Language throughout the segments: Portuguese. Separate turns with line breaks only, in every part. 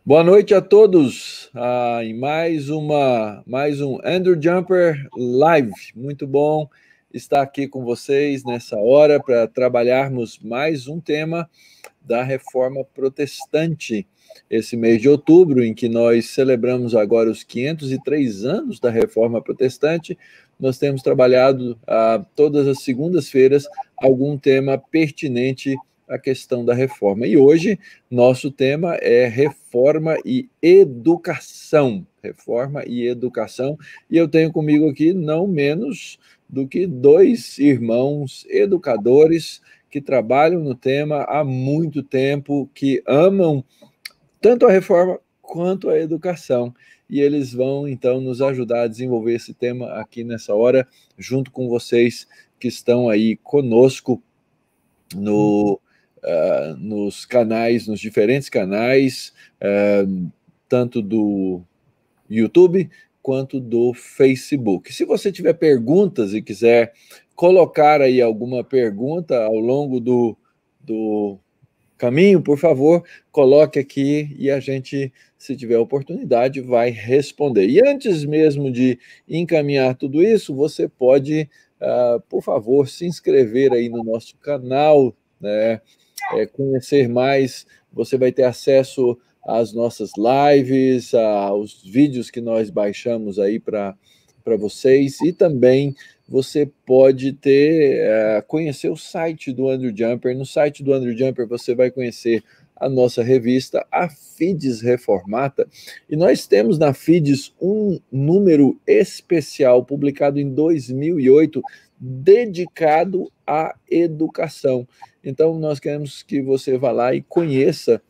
Boa noite a todos, em mais um Andrew Jumper Live. Muito bom estar aqui com vocês nessa hora para trabalharmos mais um tema da Reforma Protestante. Esse mês de outubro, em que nós celebramos agora os 503 anos da Reforma Protestante, nós temos trabalhado todas as segundas-feiras algum tema pertinente à questão da reforma. E hoje, nosso tema é reforma e educação. Reforma e educação. E eu tenho comigo aqui não menos do que dois irmãos educadores que trabalham no tema há muito tempo, que amam tanto a reforma quanto a educação. E eles vão, então, nos ajudar a desenvolver esse tema aqui nessa hora, junto com vocês que estão aí conosco nos canais, nos diferentes canais, tanto do YouTube quanto do Facebook. Se você tiver perguntas e quiser colocar aí alguma pergunta ao longo do caminho, por favor, coloque aqui e a gente, se tiver oportunidade, vai responder. E antes mesmo de encaminhar tudo isso, você pode, por favor, se inscrever aí no nosso canal, né? Conhecer mais, você vai ter acesso às nossas lives, aos vídeos que nós baixamos aí para vocês, e também você pode conhecer o site do Andrew Jumper. No site do Andrew Jumper você vai conhecer a nossa revista, a Fides Reformata, e nós temos na Fides um número especial, publicado em 2008, dedicado à educação. Então, nós queremos que você vá lá e conheça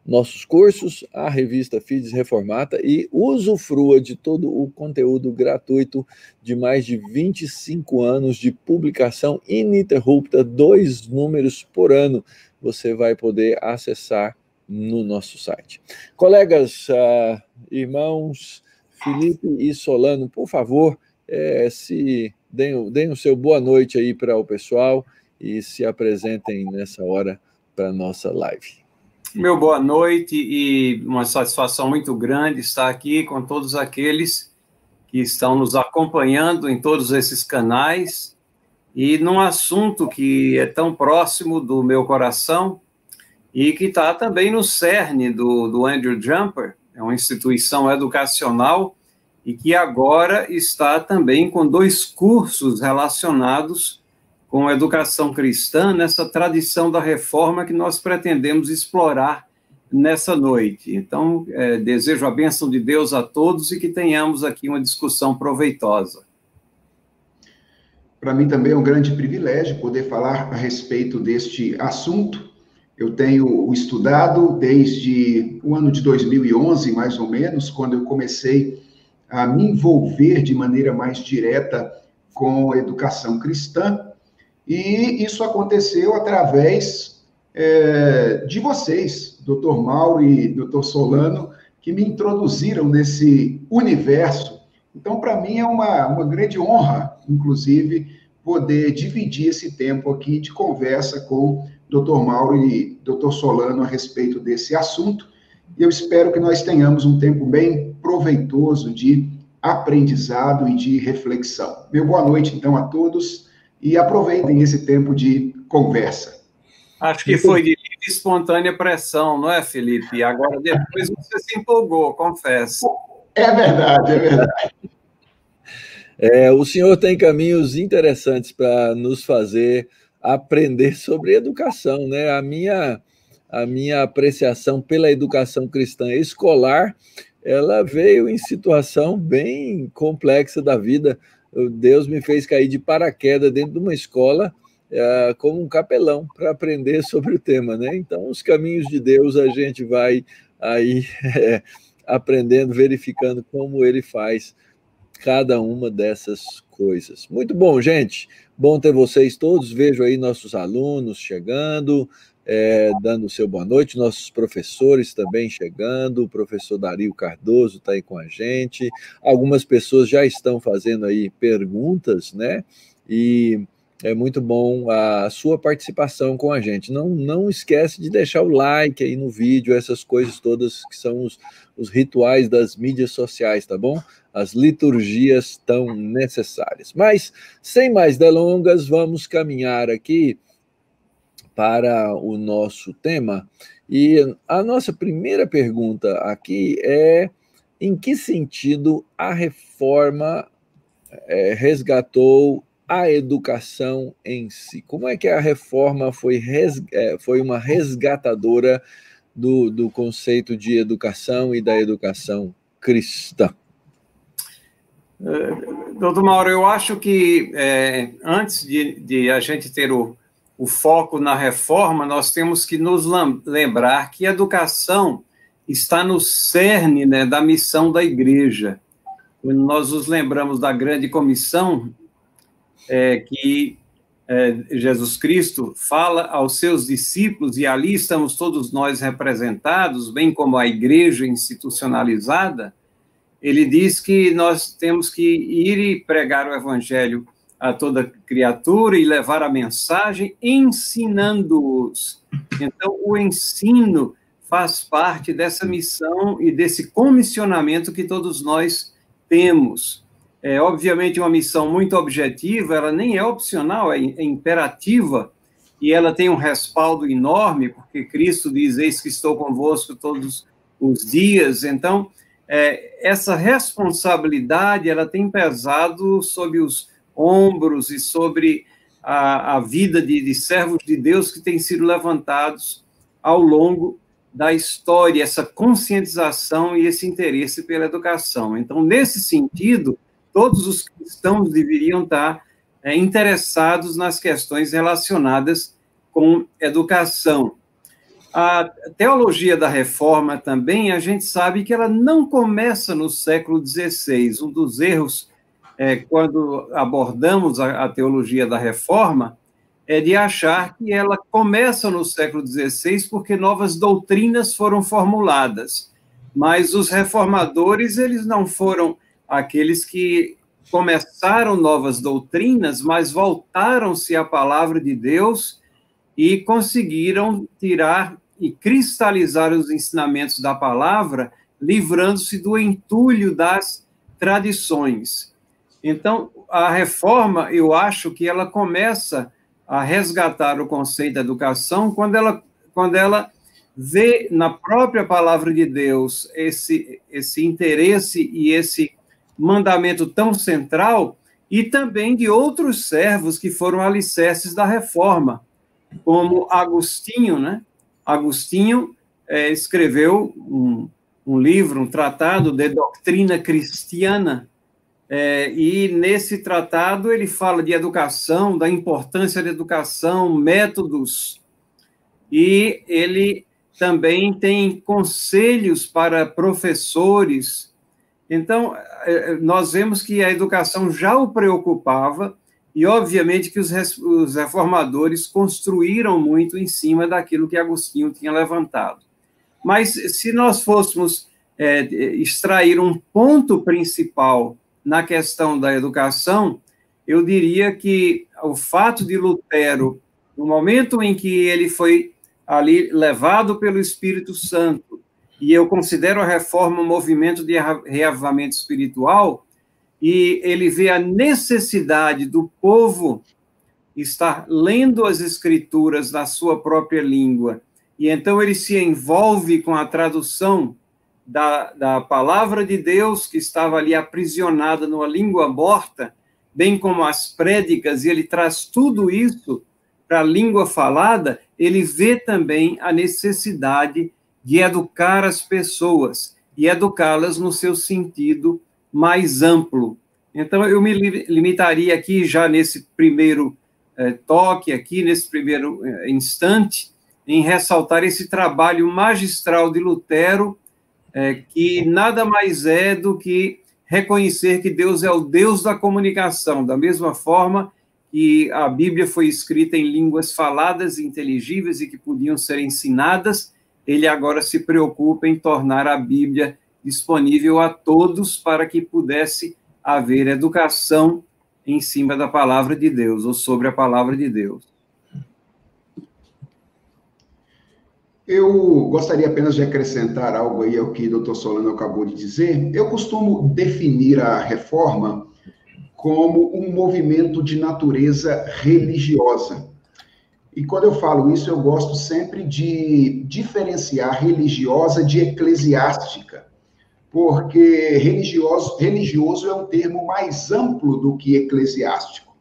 nossos cursos, a revista Fides Reformata, e usufrua de todo o conteúdo gratuito de mais de 25 anos de publicação ininterrupta, 2 números por ano, você vai poder acessar no nosso site. Colegas, irmãos Felipe e Solano, por favor, deem o seu boa noite aí para o pessoal e se apresentem nessa hora para a nossa live.
Meu boa noite, e uma satisfação muito grande estar aqui com todos aqueles que estão nos acompanhando em todos esses canais, e num assunto que é tão próximo do meu coração e que está também no cerne do Andrew Jumper, é uma instituição educacional e que agora está também com 2 cursos relacionados com a educação cristã, nessa tradição da reforma que nós pretendemos explorar nessa noite. Então, desejo a bênção de Deus a todos e que tenhamos aqui uma discussão proveitosa.
Para mim também é um grande privilégio poder falar a respeito deste assunto. Eu tenho estudado desde o ano de 2011, mais ou menos, quando eu comecei a me envolver de maneira mais direta com a educação cristã. E isso aconteceu através de vocês, Dr. Mauro e Dr. Solano, que me introduziram nesse universo. Então, para mim, é uma grande honra, inclusive, poder dividir esse tempo aqui de conversa com Dr. Mauro e Dr. Solano a respeito desse assunto. E eu espero que nós tenhamos um tempo bem proveitoso de aprendizado e de reflexão. Meu boa noite, então, a todos. E aproveitem esse tempo de conversa.
Acho que foi de livre e espontânea pressão, não é, Felipe? Agora, depois você se empolgou, confesso.
É verdade, é verdade.
O senhor tem caminhos interessantes para nos fazer aprender sobre educação, né? A minha apreciação pela educação cristã escolar, ela veio em situação bem complexa da vida. Deus me fez cair de paraquedas dentro de uma escola como um capelão para aprender sobre o tema, né? Então, os caminhos de Deus a gente vai aí aprendendo, verificando como ele faz cada uma dessas coisas. Muito bom, gente. Bom ter vocês todos. Vejo aí nossos alunos chegando, dando o seu boa noite, nossos professores também chegando, o professor Dario Cardoso está aí com a gente, algumas pessoas já estão fazendo aí perguntas, né? E É muito bom a sua participação com a gente. Não esquece de deixar o like aí no vídeo, essas coisas todas que são os rituais das mídias sociais, tá bom? As liturgias tão necessárias. Mas, sem mais delongas, vamos caminhar aqui para o nosso tema. E a nossa primeira pergunta aqui é: em que sentido a reforma resgatou a educação em si? Como é que a reforma foi uma resgatadora do conceito de educação e da educação cristã?
Doutor Mauro, eu acho que antes de a gente ter o foco na reforma, nós temos que nos lembrar que a educação está no cerne, né, da missão da igreja. Quando nós nos lembramos da grande comissão, que Jesus Cristo fala aos seus discípulos, e ali estamos todos nós representados, bem como a igreja institucionalizada, ele diz que nós temos que ir e pregar o evangelho a toda criatura e levar a mensagem, ensinando-os. Então, o ensino faz parte dessa missão e desse comissionamento que todos nós temos. É, obviamente, uma missão muito objetiva, ela nem é opcional, é imperativa, e ela tem um respaldo enorme, porque Cristo diz: eis que estou convosco todos os dias. Então, essa responsabilidade, ela tem pesado sobre os ombros e sobre a vida de servos de Deus que têm sido levantados ao longo da história, essa conscientização e esse interesse pela educação. Então, nesse sentido, todos os cristãos deveriam estar interessados nas questões relacionadas com educação. A teologia da reforma também, a gente sabe que ela não começa no século XVI. Um dos erros, quando abordamos a teologia da reforma, é de achar que ela começa no século XVI porque novas doutrinas foram formuladas. Mas os reformadores, eles não foram aqueles que começaram novas doutrinas, mas voltaram-se à palavra de Deus e conseguiram tirar e cristalizar os ensinamentos da palavra, livrando-se do entulho das tradições. Então, a reforma, eu acho que ela começa a resgatar o conceito da educação quando ela vê na própria palavra de Deus esse interesse e esse mandamento tão central, e também de outros servos que foram alicerces da reforma, como Agostinho, né? Agostinho escreveu um livro, um tratado de doutrina cristiana, e nesse tratado ele fala de educação, da importância da educação, métodos, e ele também tem conselhos para professores. Então, nós vemos que a educação já o preocupava, e obviamente que os reformadores construíram muito em cima daquilo que Agostinho tinha levantado. Mas se nós fôssemos extrair um ponto principal na questão da educação, eu diria que o fato de Lutero, no momento em que ele foi ali levado pelo Espírito Santo, e eu considero a reforma um movimento de reavivamento espiritual, e ele vê a necessidade do povo estar lendo as Escrituras na sua própria língua, e então ele se envolve com a tradução da palavra de Deus, que estava ali aprisionada numa língua morta, bem como as prédicas, e ele traz tudo isso para a língua falada. Ele vê também a necessidade de educar as pessoas, e educá-las no seu sentido mais amplo. Então, eu me limitaria aqui, já nesse primeiro toque, aqui nesse primeiro instante, em ressaltar esse trabalho magistral de Lutero, que nada mais é do que reconhecer que Deus é o Deus da comunicação, da mesma forma que a Bíblia foi escrita em línguas faladas, inteligíveis e que podiam ser ensinadas. Ele agora se preocupa em tornar a Bíblia disponível a todos para que pudesse haver educação em cima da palavra de Deus, ou sobre a palavra de Deus.
Eu gostaria apenas de acrescentar algo aí ao que o Dr. Solano acabou de dizer. Eu costumo definir a reforma como um movimento de natureza religiosa. E quando eu falo isso, eu gosto sempre de diferenciar religiosa de eclesiástica, porque religioso é um termo mais amplo do que eclesiástico.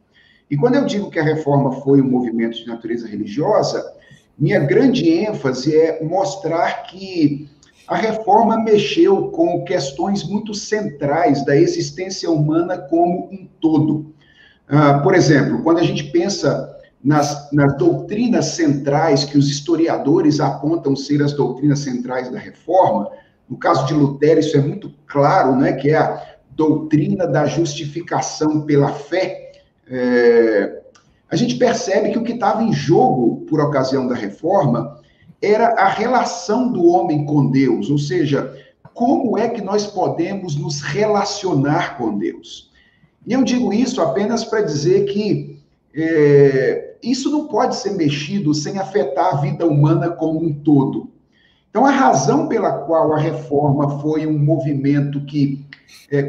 E quando eu digo que a reforma foi um movimento de natureza religiosa, minha grande ênfase é mostrar que a reforma mexeu com questões muito centrais da existência humana como um todo. Por exemplo, quando a gente pensa nas doutrinas centrais que os historiadores apontam ser as doutrinas centrais da reforma, no caso de Lutero isso é muito claro, né, que é a doutrina da justificação pela fé. A gente percebe que o que estava em jogo por ocasião da reforma era a relação do homem com Deus, ou seja, como é que nós podemos nos relacionar com Deus. E eu digo isso apenas para dizer que isso não pode ser mexido sem afetar a vida humana como um todo. Então, a razão pela qual a reforma foi um movimento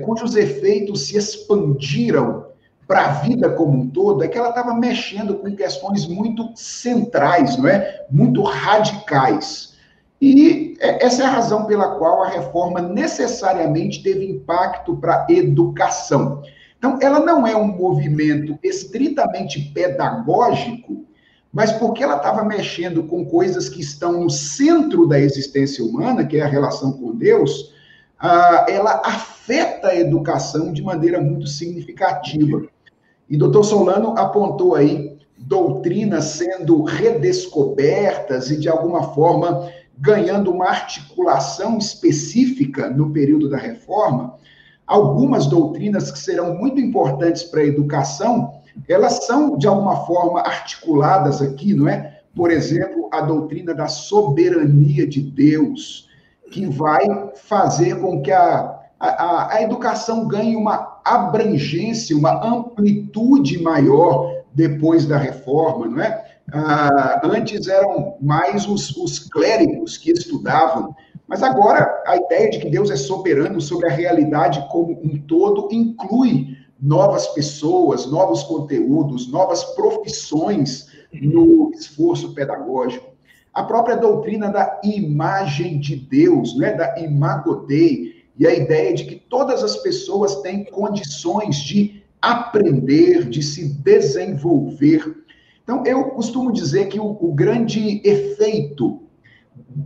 cujos efeitos se expandiram para a vida como um todo, é que ela estava mexendo com questões muito centrais, não é? Muito radicais. E essa é a razão pela qual a reforma necessariamente teve impacto para a educação. Então, ela não é um movimento estritamente pedagógico, mas porque ela estava mexendo com coisas que estão no centro da existência humana, que é a relação com Deus, ela afeta a educação de maneira muito significativa. E Dr. Solano apontou aí doutrinas sendo redescobertas e, de alguma forma, ganhando uma articulação específica no período da reforma. Algumas doutrinas que serão muito importantes para a educação, elas são, de alguma forma, articuladas aqui, não é? Por exemplo, a doutrina da soberania de Deus, que vai fazer com que a educação ganhe uma abrangência, uma amplitude maior depois da reforma, não é? Antes eram mais os clérigos que estudavam, mas agora a ideia de que Deus é soberano sobre a realidade como um todo inclui novas pessoas, novos conteúdos, novas profissões no esforço pedagógico. A própria doutrina da imagem de Deus, né, da Imago Dei, e a ideia de que todas as pessoas têm condições de aprender, de se desenvolver. Então, eu costumo dizer que o grande efeito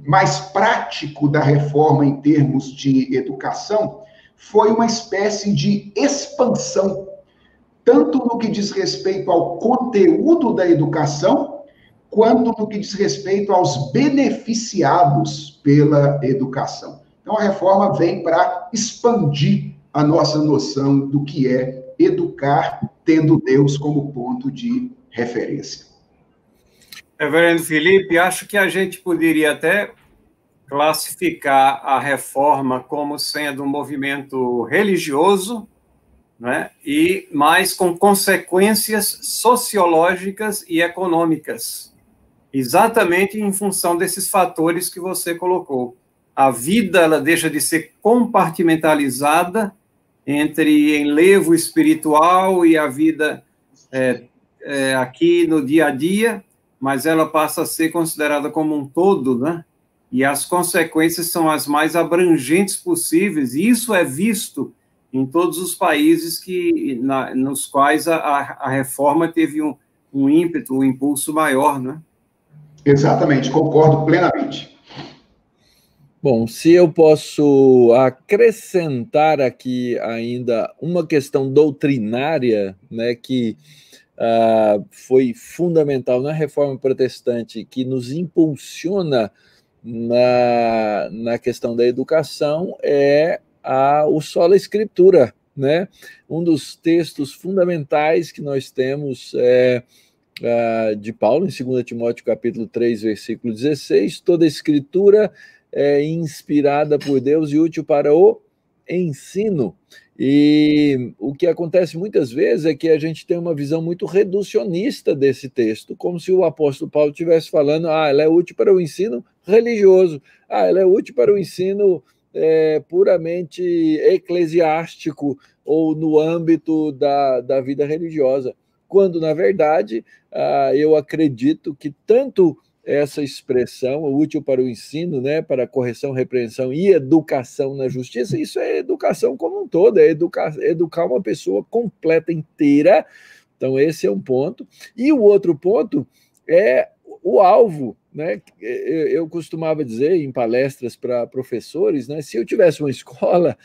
mais prático da reforma em termos de educação foi uma espécie de expansão, tanto no que diz respeito ao conteúdo da educação, quanto no que diz respeito aos beneficiados pela educação. Então, a reforma vem para expandir a nossa noção do que é educar, tendo Deus como ponto de referência.
Reverendo Felipe, acho que a gente poderia até classificar a reforma como sendo um movimento religioso, né, e mais com consequências sociológicas e econômicas, exatamente em função desses fatores que você colocou. A vida, ela deixa de ser compartimentalizada entre enlevo espiritual e a vida aqui no dia a dia, mas ela passa a ser considerada como um todo, né? E as consequências são as mais abrangentes possíveis, e isso é visto em todos os países nos quais a reforma teve um ímpeto, um impulso maior, né?
Exatamente, concordo plenamente.
Bom, se eu posso acrescentar aqui ainda uma questão doutrinária, né, que foi fundamental na Reforma Protestante, que nos impulsiona na questão da educação, é o Sola Escritura, né? Um dos textos fundamentais que nós temos de Paulo, em 2 Timóteo capítulo 3, versículo 16, toda a Escritura é inspirada por Deus e útil para o ensino. E o que acontece muitas vezes é que a gente tem uma visão muito reducionista desse texto, como se o apóstolo Paulo estivesse falando, ela é útil para o ensino religioso, ela é útil para o ensino puramente eclesiástico ou no âmbito da vida religiosa, quando, na verdade, eu acredito que tanto essa expressão, útil para o ensino, né, para correção, repreensão e educação na justiça, isso é educação como um todo, é educar uma pessoa completa, inteira. Então, esse é um ponto. E o outro ponto é o alvo, né? Eu costumava dizer em palestras para professores, né, se eu tivesse uma escola,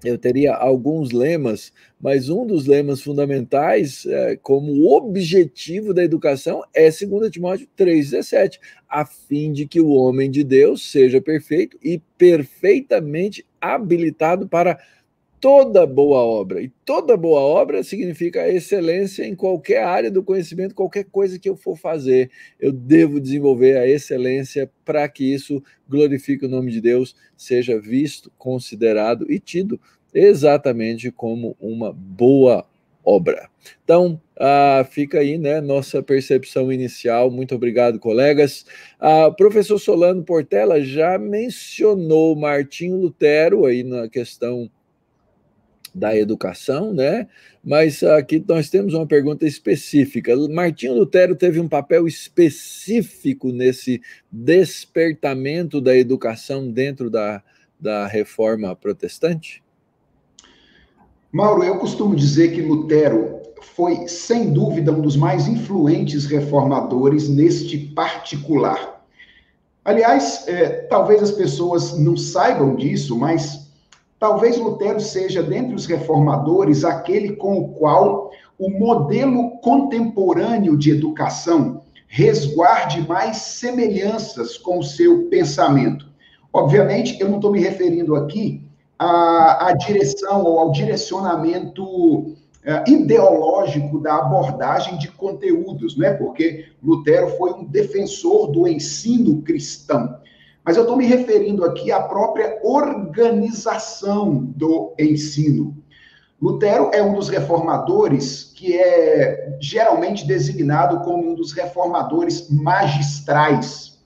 eu teria alguns lemas, mas um dos lemas fundamentais, como objetivo da educação, é 2 Timóteo 3,17, a fim de que o homem de Deus seja perfeito e perfeitamente habilitado para toda boa obra. E toda boa obra significa excelência em qualquer área do conhecimento, qualquer coisa que eu for fazer. Eu devo desenvolver a excelência para que isso glorifique o nome de Deus, seja visto, considerado e tido exatamente como uma boa obra. Então, fica aí, né, nossa percepção inicial. Muito obrigado, colegas. O professor Solano Portela já mencionou Martinho Lutero aí na questão da educação, né? Mas aqui nós temos uma pergunta específica. Martinho Lutero teve um papel específico nesse despertamento da educação dentro da reforma protestante?
Mauro, eu costumo dizer que Lutero foi, sem dúvida, um dos mais influentes reformadores neste particular. Aliás, talvez as pessoas não saibam disso, mas talvez Lutero seja, dentre os reformadores, aquele com o qual o modelo contemporâneo de educação resguarde mais semelhanças com o seu pensamento. Obviamente, eu não estou me referindo aqui à direção ou ao direcionamento ideológico da abordagem de conteúdos, né? Porque Lutero foi um defensor do ensino cristão. Mas eu estou me referindo aqui à própria organização do ensino. Lutero é um dos reformadores que é geralmente designado como um dos reformadores magistrais.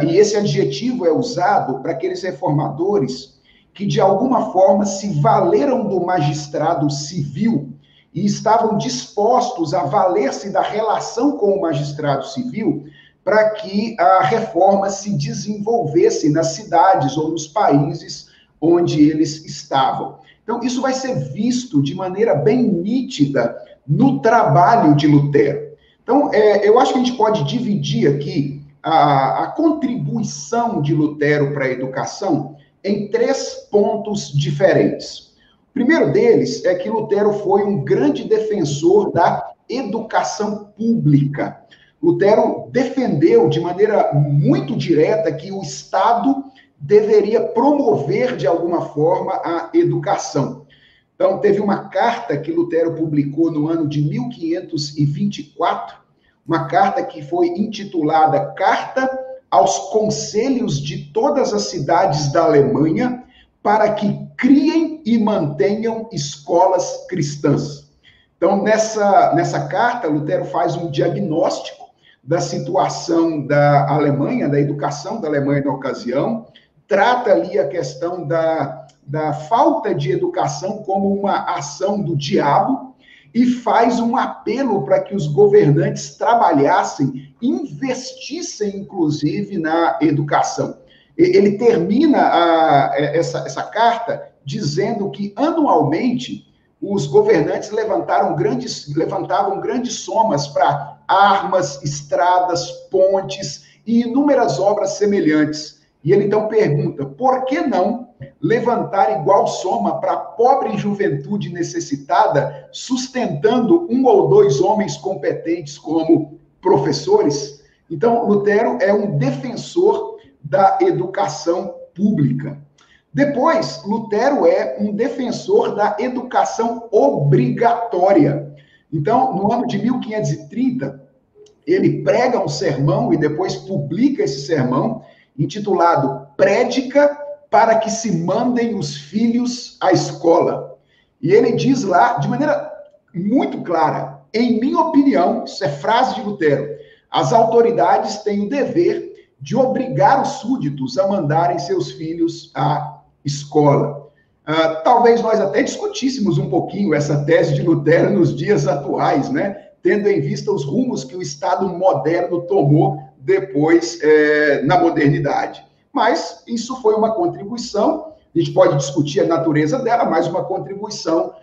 E esse adjetivo é usado para aqueles reformadores que, de alguma forma, se valeram do magistrado civil e estavam dispostos a valer-se da relação com o magistrado civil para que a reforma se desenvolvesse nas cidades ou nos países onde eles estavam. Então, isso vai ser visto de maneira bem nítida no trabalho de Lutero. Então, eu acho que a gente pode dividir aqui a contribuição de Lutero para a educação em 3 pontos diferentes. O primeiro deles é que Lutero foi um grande defensor da educação pública. Lutero defendeu de maneira muito direta que o Estado deveria promover, de alguma forma, a educação. Então, teve uma carta que Lutero publicou no ano de 1524, uma carta que foi intitulada Carta aos Conselhos de todas as cidades da Alemanha para que criem e mantenham escolas cristãs. Então, nessa carta, Lutero faz um diagnóstico da situação da Alemanha, da educação da Alemanha na ocasião, trata ali a questão da falta de educação como uma ação do diabo e faz um apelo para que os governantes trabalhassem, investissem, inclusive, na educação. Ele termina essa carta dizendo que, anualmente, os governantes levantavam grandes somas para armas, estradas, pontes e inúmeras obras semelhantes. E ele então pergunta, por que não levantar igual soma para a pobre juventude necessitada, sustentando 1 ou 2 homens competentes como professores? Então, Lutero é um defensor da educação pública. Depois, Lutero é um defensor da educação obrigatória. Então, no ano de 1530, ele prega um sermão e depois publica esse sermão, intitulado Prédica para que se mandem os filhos à escola. E ele diz lá, de maneira muito clara, em minha opinião, isso é frase de Lutero, as autoridades têm o dever de obrigar os súditos a mandarem seus filhos à escola. Talvez nós até discutíssemos um pouquinho essa tese de Lutero nos dias atuais, né? Tendo em vista os rumos que o Estado moderno tomou depois na modernidade. Mas isso foi uma contribuição, a gente pode discutir a natureza dela, mas uma contribuição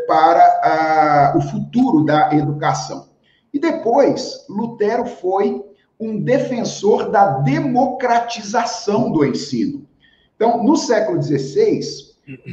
para o futuro da educação. E depois, Lutero foi um defensor da democratização do ensino. Então, no século XVI,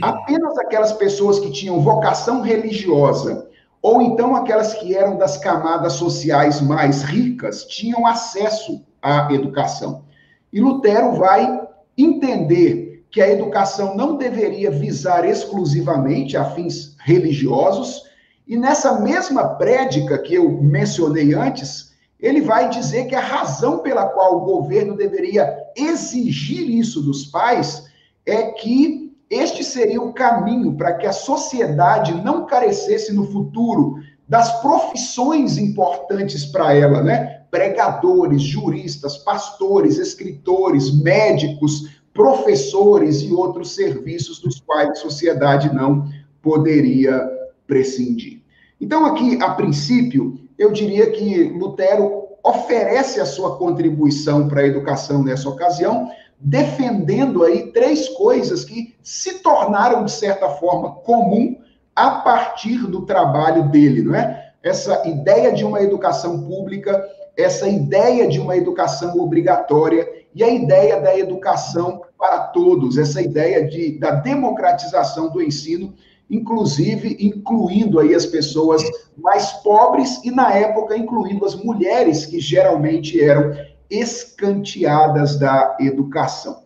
apenas aquelas pessoas que tinham vocação religiosa, ou então aquelas que eram das camadas sociais mais ricas, tinham acesso à educação. E Lutero vai entender que a educação não deveria visar exclusivamente a fins religiosos, e nessa mesma prédica que eu mencionei antes, ele vai dizer que a razão pela qual o governo deveria exigir isso dos pais é que este seria o caminho para que a sociedade não carecesse no futuro das profissões importantes para ela, né? Pregadores, juristas, pastores, escritores, médicos, professores e outros serviços dos quais a sociedade não poderia prescindir. Então, aqui, a princípio, eu diria que Lutero oferece a sua contribuição para a educação nessa ocasião, defendendo aí 3 coisas que se tornaram, de certa forma, comum a partir do trabalho dele, não é? Essa ideia de uma educação pública, essa ideia de uma educação obrigatória e a ideia da educação para todos, essa ideia da democratização do ensino, inclusive incluindo aí as pessoas mais pobres e, na época, incluindo as mulheres que geralmente eram escanteadas da educação.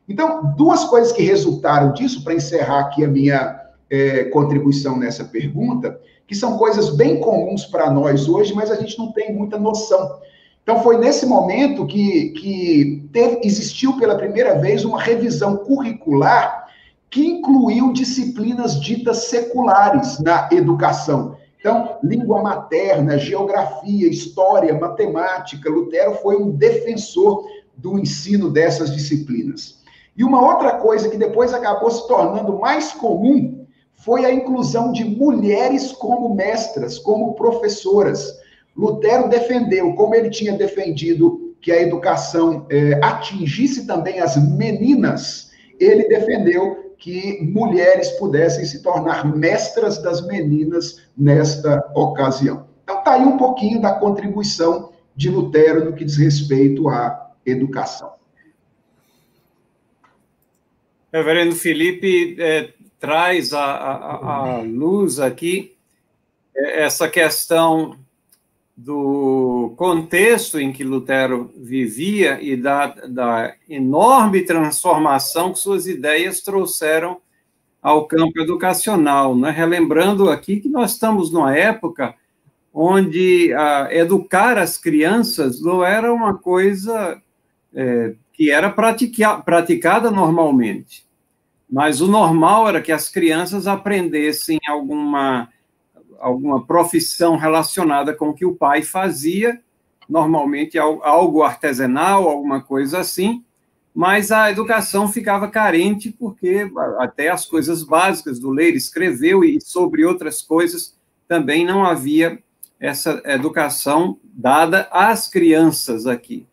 Então, 2 coisas que resultaram disso, para encerrar aqui a minha contribuição nessa pergunta, que são coisas bem comuns para nós hoje, mas a gente não tem muita noção. Então, foi nesse momento que existiu pela primeira vez uma revisão curricular que incluiu disciplinas ditas seculares na educação. Então, língua materna, geografia, história, matemática. Lutero foi um defensor do ensino dessas disciplinas. E uma outra coisa que depois acabou se tornando mais comum foi a inclusão de mulheres como mestras, como professoras. Lutero defendeu, como ele tinha defendido que a educação atingisse também as meninas, ele defendeu que mulheres pudessem se tornar mestras das meninas nesta ocasião. Então, está aí um pouquinho da contribuição de Lutero no que diz respeito à educação.
Reverendo Felipe traz à luz aqui essa questão do contexto em que Lutero vivia e da enorme transformação que suas ideias trouxeram ao campo educacional, né? Relembrando aqui que nós estamos numa época onde educar as crianças não era uma coisa que era praticada normalmente, mas o normal era que as crianças aprendessem alguma profissão relacionada com o que o pai fazia, normalmente algo artesanal, alguma coisa assim, mas a educação ficava carente porque até as coisas básicas do ler, escrever e sobre outras coisas também não havia essa educação dada às crianças aqui.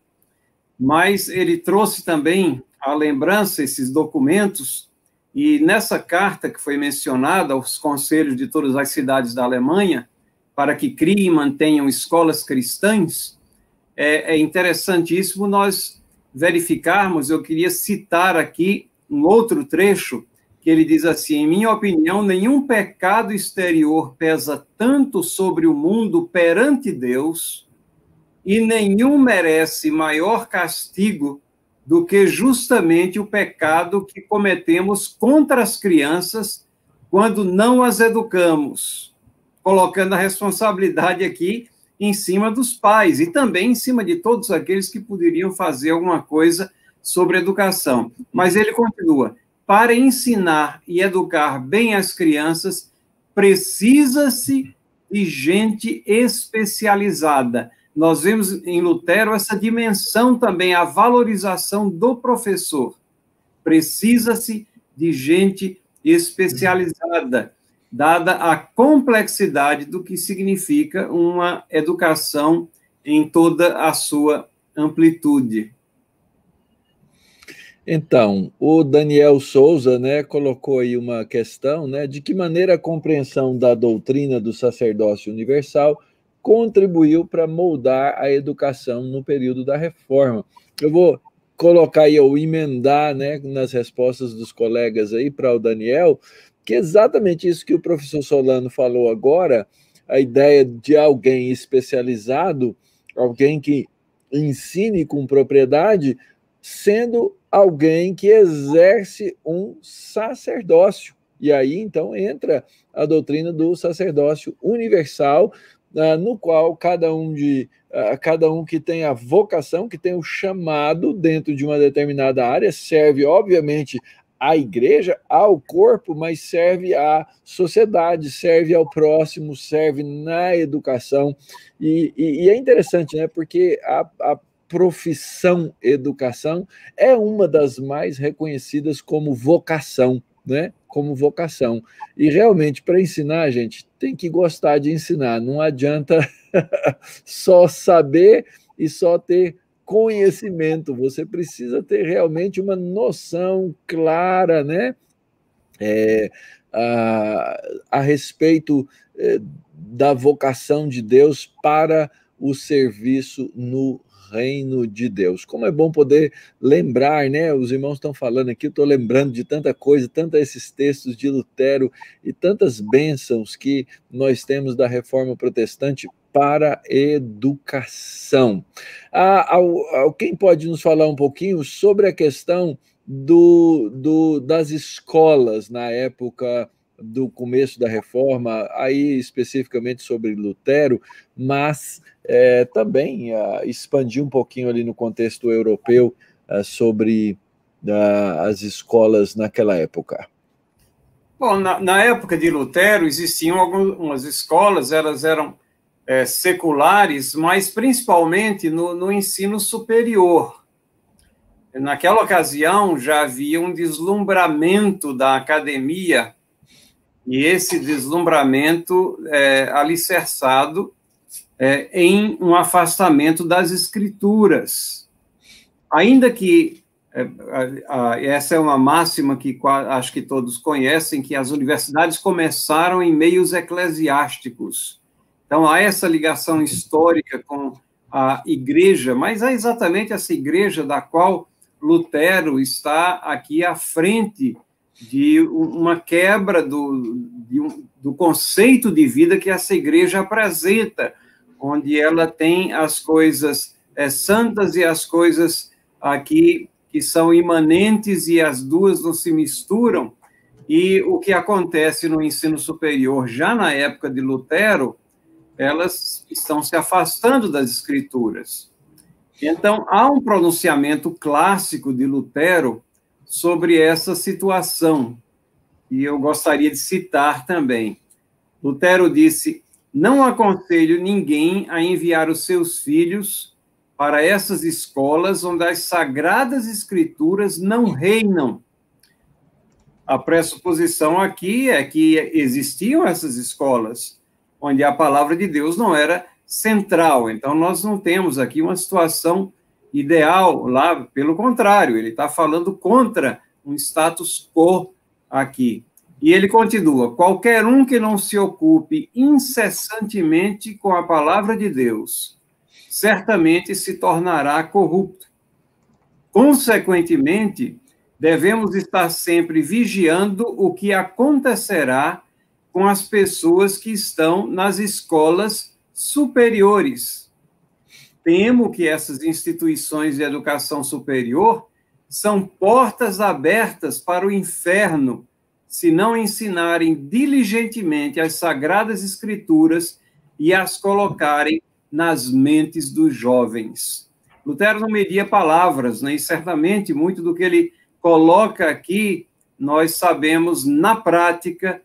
Mas ele trouxe também à lembrança esses documentos. E nessa carta que foi mencionada aos conselhos de todas as cidades da Alemanha, para que criem e mantenham escolas cristãs, é interessantíssimo nós verificarmos. Eu queria citar aqui um outro trecho, que ele diz assim: em minha opinião, nenhum pecado exterior pesa tanto sobre o mundo perante Deus, e nenhum merece maior castigo do que justamente o pecado que cometemos contra as crianças quando não as educamos, colocando a responsabilidade aqui em cima dos pais e também em cima de todos aqueles que poderiam fazer alguma coisa sobre educação. Mas ele continua: para ensinar e educar bem as crianças, precisa-se de gente especializada. Nós vemos em Lutero essa dimensão também, a valorização do professor. Precisa-se de gente especializada, dada a complexidade do que significa uma educação em toda a sua amplitude.
Então, o Daniel Souza, né, colocou aí uma questão, né, de que maneira a compreensão da doutrina do sacerdócio universal contribuiu para moldar a educação no período da Reforma. Eu vou colocar aí, ou emendar, né, nas respostas dos colegas aí para o Daniel, que é exatamente isso que o professor Solano falou agora, a ideia de alguém especializado, alguém que ensine com propriedade, sendo alguém que exerce um sacerdócio. E aí, então, entra a doutrina do sacerdócio universal, no qual cada um que tem a vocação, que tem o chamado dentro de uma determinada área, serve, obviamente, à igreja, ao corpo, mas serve à sociedade, serve ao próximo, serve na educação. E é interessante, né? Porque a profissão educação é uma das mais reconhecidas como vocação, né? Como vocação. E realmente, para ensinar, a gente tem que gostar de ensinar. Não adianta só saber e só ter conhecimento. Você precisa ter realmente uma noção clara, né? A respeito da vocação de Deus para o serviço no reino de Deus. Como é bom poder lembrar, né? Os irmãos estão falando aqui, eu estou lembrando de tanta coisa, tanto esses textos de Lutero e tantas bênçãos que nós temos da Reforma Protestante para a educação. Quem pode nos falar um pouquinho sobre a questão das escolas na época do começo da Reforma, aí especificamente sobre Lutero, mas também expandir um pouquinho ali no contexto europeu sobre as escolas naquela época.
Bom, na época de Lutero existiam algumas escolas, elas eram seculares, mas principalmente no ensino superior. Naquela ocasião já havia um deslumbramento da academia, e esse deslumbramento alicerçado em um afastamento das escrituras. Ainda que, essa é uma máxima que acho que todos conhecem, que as universidades começaram em meios eclesiásticos. Então, há essa ligação histórica com a igreja, mas é exatamente essa igreja da qual Lutero está aqui à frente de uma quebra do conceito de vida que essa igreja apresenta, onde ela tem as coisas santas e as coisas aqui que são imanentes, e as duas não se misturam. E o que acontece no ensino superior, já na época de Lutero, elas estão se afastando das escrituras. Então, há um pronunciamento clássico de Lutero sobre essa situação, e eu gostaria de citar também. Lutero disse: não aconselho ninguém a enviar os seus filhos para essas escolas onde as sagradas escrituras não reinam. A pressuposição aqui é que existiam essas escolas onde a palavra de Deus não era central. Então, nós não temos aqui uma situação ideal lá, pelo contrário, ele está falando contra um status quo aqui. E ele continua: qualquer um que não se ocupe incessantemente com a palavra de Deus, certamente se tornará corrupto. Consequentemente, devemos estar sempre vigiando o que acontecerá com as pessoas que estão nas escolas superiores. Temo que essas instituições de educação superior são portas abertas para o inferno, se não ensinarem diligentemente as sagradas escrituras e as colocarem nas mentes dos jovens. Lutero não media palavras, né? E certamente muito do que ele coloca aqui, nós sabemos na prática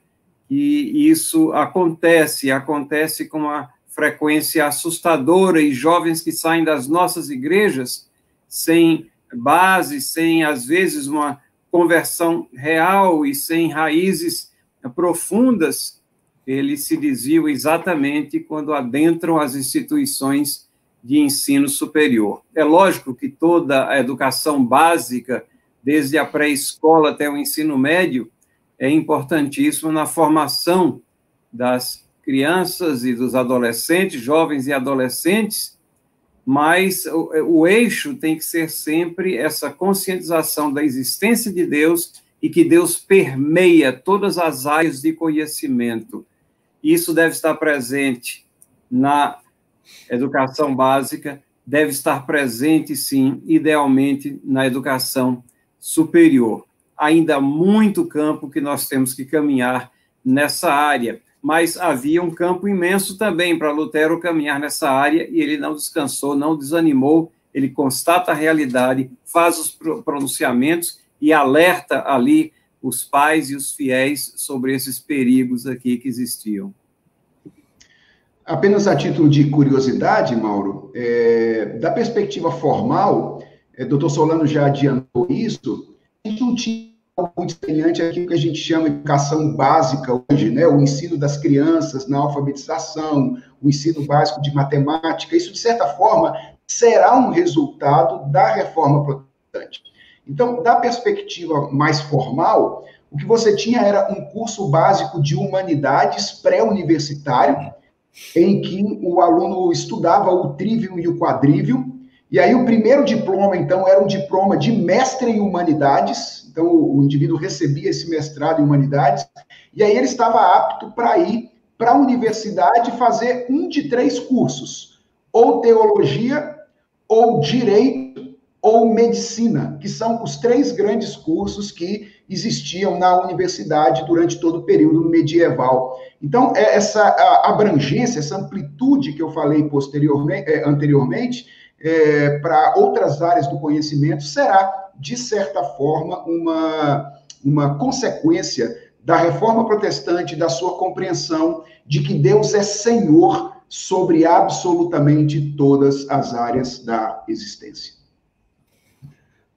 que isso acontece com uma frequência assustadora, e jovens que saem das nossas igrejas sem base, sem, às vezes, uma conversão real e sem raízes profundas, eles se desviam exatamente quando adentram as instituições de ensino superior. É lógico que toda a educação básica, desde a pré-escola até o ensino médio, é importantíssima na formação das crianças e dos adolescentes, jovens e adolescentes, mas o eixo tem que ser sempre essa conscientização da existência de Deus e que Deus permeia todas as áreas de conhecimento. Isso deve estar presente na educação básica, deve estar presente, sim, idealmente, na educação superior. Ainda há muito campo que nós temos que caminhar nessa área, mas havia um campo imenso também para Lutero caminhar nessa área, e ele não descansou, não desanimou, ele constata a realidade, faz os pronunciamentos e alerta ali os pais e os fiéis sobre esses perigos aqui que existiam.
Apenas a título de curiosidade, Mauro, da perspectiva formal, o doutor Solano já adiantou isso, a gente não tinha algo muito semelhante àquilo que a gente chama de educação básica hoje, né? O ensino das crianças na alfabetização, o ensino básico de matemática, isso, de certa forma, será um resultado da reforma protestante. Então, da perspectiva mais formal, o que você tinha era um curso básico de humanidades pré-universitário, em que o aluno estudava o trivium e o quadrivium, e aí o primeiro diploma, então, era um diploma de mestre em humanidades, então o indivíduo recebia esse mestrado em humanidades, e aí ele estava apto para ir para a universidade fazer um de 3 cursos, ou teologia, ou direito, ou medicina, que são os 3 grandes cursos que existiam na universidade durante todo o período medieval. Então, essa abrangência, essa amplitude que eu falei anteriormente, para outras áreas do conhecimento, será, de certa forma, uma consequência da reforma protestante, da sua compreensão de que Deus é Senhor sobre absolutamente todas as áreas da existência.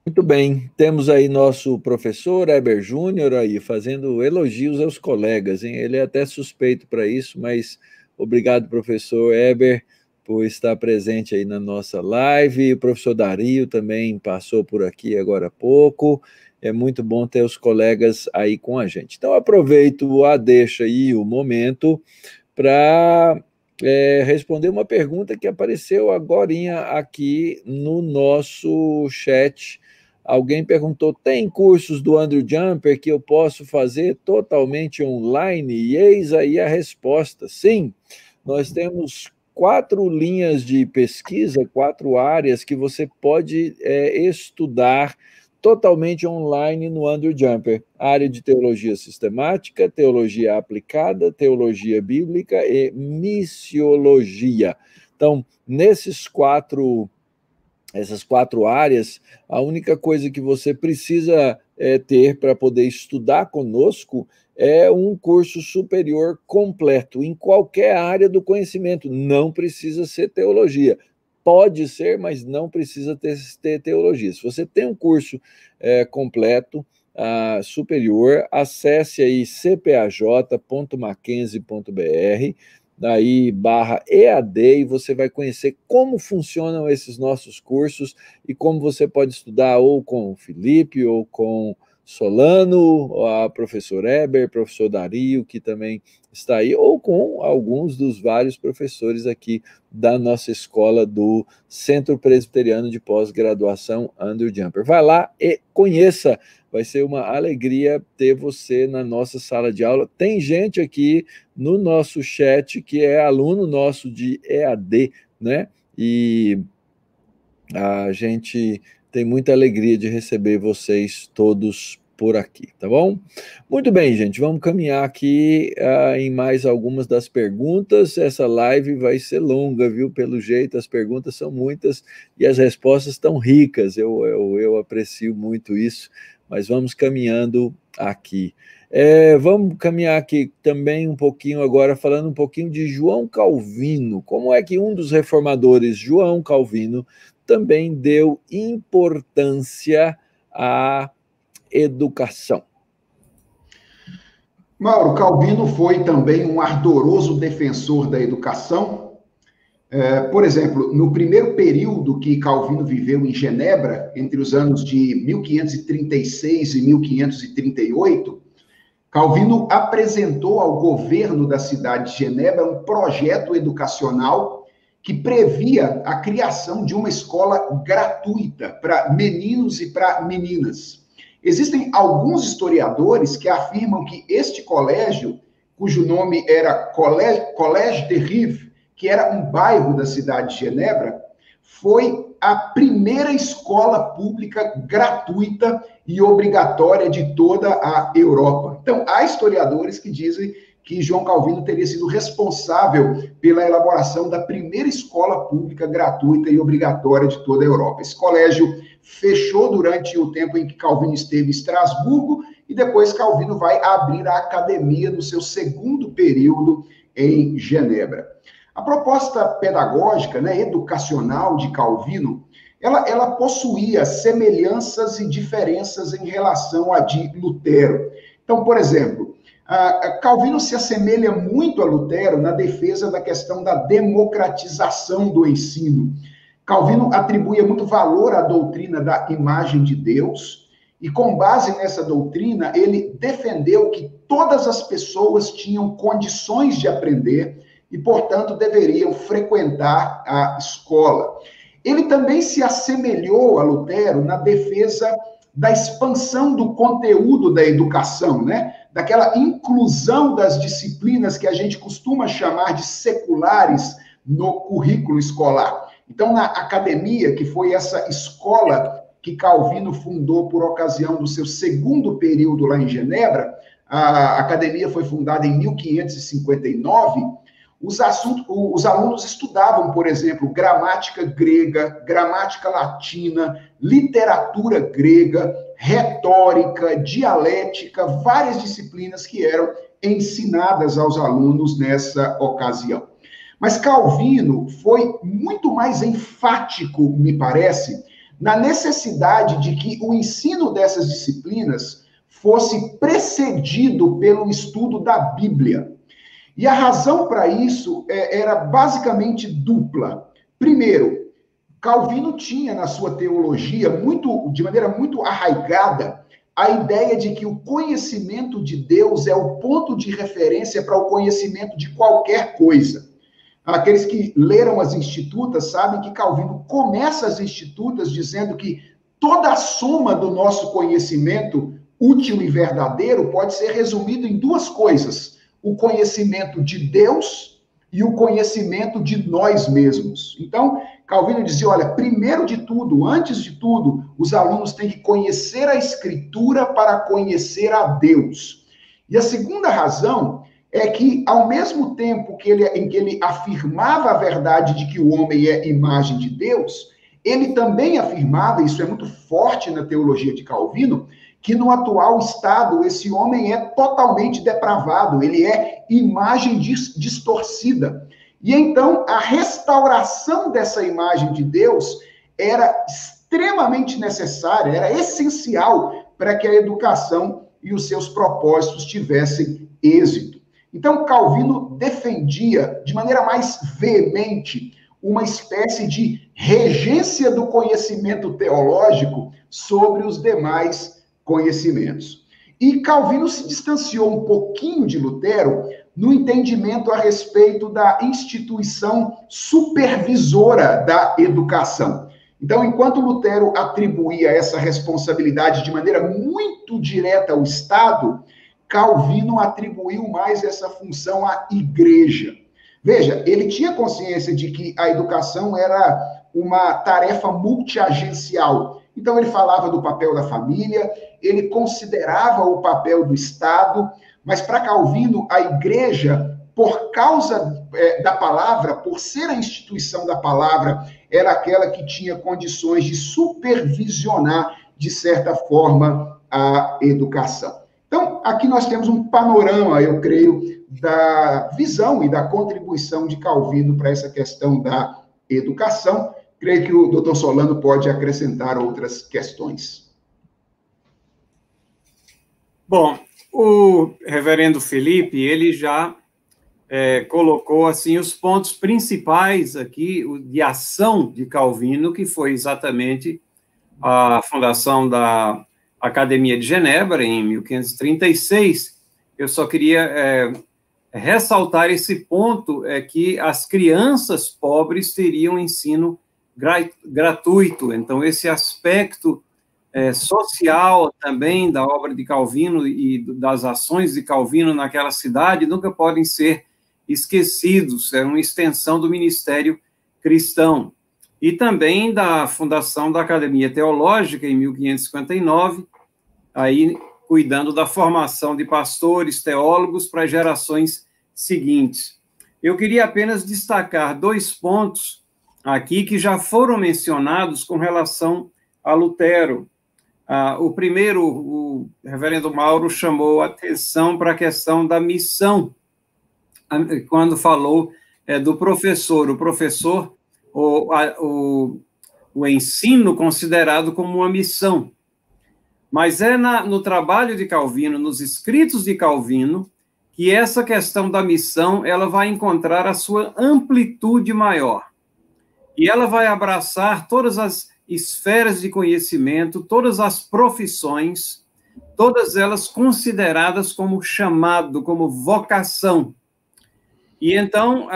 Muito bem, temos aí nosso professor Heber Júnior aí fazendo elogios aos colegas, hein? Ele é até suspeito para isso, mas obrigado, professor Heber, por estar presente aí na nossa live. O professor Dario também passou por aqui agora há pouco. É muito bom ter os colegas aí com a gente. Então, aproveito a deixa aí, o momento, para responder uma pergunta que apareceu agorinha aqui no nosso chat. Alguém perguntou, tem cursos do Andrew Jumper que eu posso fazer totalmente online? E eis aí a resposta, sim. Nós temos 4 linhas de pesquisa, 4 áreas que você pode estudar totalmente online no Andrew Jumper. Área de teologia sistemática, teologia aplicada, teologia bíblica e missiologia. Então, essas 4 áreas, a única coisa que você precisa ter para poder estudar conosco é um curso superior completo, em qualquer área do conhecimento, não precisa ser teologia. Pode ser, mas não precisa ter teologia. Se você tem um curso completo, superior, acesse aí cpaj.mackenzie.br, daí /EAD, e você vai conhecer como funcionam esses nossos cursos e como você pode estudar ou com o Felipe ou com Solano, a professor Heber, professor Dario, que também está aí, ou com alguns dos vários professores aqui da nossa escola do Centro Presbiteriano de Pós-Graduação Andrew Jumper. Vai lá e conheça, vai ser uma alegria ter você na nossa sala de aula. Tem gente aqui no nosso chat que é aluno nosso de EAD, né? E a gente tem muita alegria de receber vocês todos por aqui, tá bom? Muito bem, gente, vamos caminhar aqui em mais algumas das perguntas. Essa live vai ser longa, viu? Pelo jeito, as perguntas são muitas e as respostas estão ricas. Eu aprecio muito isso, mas vamos caminhando aqui. Vamos caminhar aqui também um pouquinho agora, falando um pouquinho de João Calvino. Como é que um dos reformadores, João Calvino, também deu importância à educação?
Mauro, Calvino foi também um ardoroso defensor da educação. Por exemplo, no primeiro período que Calvino viveu em Genebra, entre os anos de 1536 e 1538, Calvino apresentou ao governo da cidade de Genebra um projeto educacional que previa a criação de uma escola gratuita para meninos e para meninas. Existem alguns historiadores que afirmam que este colégio, cujo nome era Collège de Rive, que era um bairro da cidade de Genebra, foi a primeira escola pública gratuita e obrigatória de toda a Europa. Então, há historiadores que dizem que João Calvino teria sido responsável pela elaboração da primeira escola pública gratuita e obrigatória de toda a Europa. Esse colégio fechou durante o tempo em que Calvino esteve em Estrasburgo e depois Calvino vai abrir a academia no seu segundo período em Genebra. A proposta pedagógica, educacional de Calvino, ela possuía semelhanças e diferenças em relação à de Lutero. Então, por exemplo, Calvino se assemelha muito a Lutero na defesa da questão da democratização do ensino. Calvino atribuía muito valor à doutrina da imagem de Deus e, com base nessa doutrina, ele defendeu que todas as pessoas tinham condições de aprender e, portanto, deveriam frequentar a escola. Ele também se assemelhou a Lutero na defesa da expansão do conteúdo da educação, daquela inclusão das disciplinas que a gente costuma chamar de seculares no currículo escolar. Então, na academia, que foi essa escola que Calvino fundou por ocasião do seu segundo período lá em Genebra, a academia foi fundada em 1559, os alunos estudavam, por exemplo, gramática grega, gramática latina, literatura grega, retórica, dialética, várias disciplinas que eram ensinadas aos alunos nessa ocasião. Mas Calvino foi muito mais enfático, me parece, na necessidade de que o ensino dessas disciplinas fosse precedido pelo estudo da Bíblia. E a razão para isso era basicamente dupla. Primeiro, Calvino tinha na sua teologia, de maneira muito arraigada, a ideia de que o conhecimento de Deus é o ponto de referência para o conhecimento de qualquer coisa. Aqueles que leram as Institutas sabem que Calvino começa as Institutas dizendo que toda a soma do nosso conhecimento útil e verdadeiro pode ser resumido em duas coisas: o conhecimento de Deus e o conhecimento de nós mesmos. Então, Calvino dizia, olha, primeiro de tudo, antes de tudo, os alunos têm que conhecer a Escritura para conhecer a Deus. E a segunda razão é que, ao mesmo tempo em que ele afirmava a verdade de que o homem é imagem de Deus, ele também afirmava, isso é muito forte na teologia de Calvino, que no atual estado esse homem é totalmente depravado, ele é imagem distorcida. E então a restauração dessa imagem de Deus era extremamente necessária, era essencial para que a educação e os seus propósitos tivessem êxito. Então Calvino defendia de maneira mais veemente uma espécie de regência do conhecimento teológico sobre os demais conhecimentos. E Calvino se distanciou um pouquinho de Lutero no entendimento a respeito da instituição supervisora da educação. Então, enquanto Lutero atribuía essa responsabilidade de maneira muito direta ao Estado, Calvino atribuiu mais essa função à igreja. Veja, ele tinha consciência de que a educação era uma tarefa multiagencial, Então, ele falava do papel da família, ele considerava o papel do Estado, mas para Calvino, a igreja, por causa da palavra, por ser a instituição da palavra, era aquela que tinha condições de supervisionar, de certa forma, a educação. Então, aqui nós temos um panorama, eu creio, da visão e da contribuição de Calvino para essa questão da educação. Creio que o doutor Solano pode acrescentar outras questões.
Bom, o reverendo Felipe, ele já colocou assim os pontos principais aqui de ação de Calvino, que foi exatamente a fundação da Academia de Genebra, em 1536. Eu só queria ressaltar esse ponto, que as crianças pobres teriam ensino gratuito. Então, esse aspecto social também da obra de Calvino e das ações de Calvino naquela cidade nunca podem ser esquecidos. É uma extensão do ministério cristão. E também da fundação da Academia Teológica, em 1559, aí cuidando da formação de pastores, teólogos para gerações seguintes. Eu queria apenas destacar 2 pontos aqui que já foram mencionados com relação a Lutero. O primeiro, o reverendo Mauro chamou a atenção para a questão da missão, quando falou do professor. O professor, o ensino considerado como uma missão. Mas no trabalho de Calvino, nos escritos de Calvino, que essa questão da missão ela vai encontrar a sua amplitude maior. E ela vai abraçar todas as esferas de conhecimento, todas as profissões, todas elas consideradas como chamado, como vocação. E então,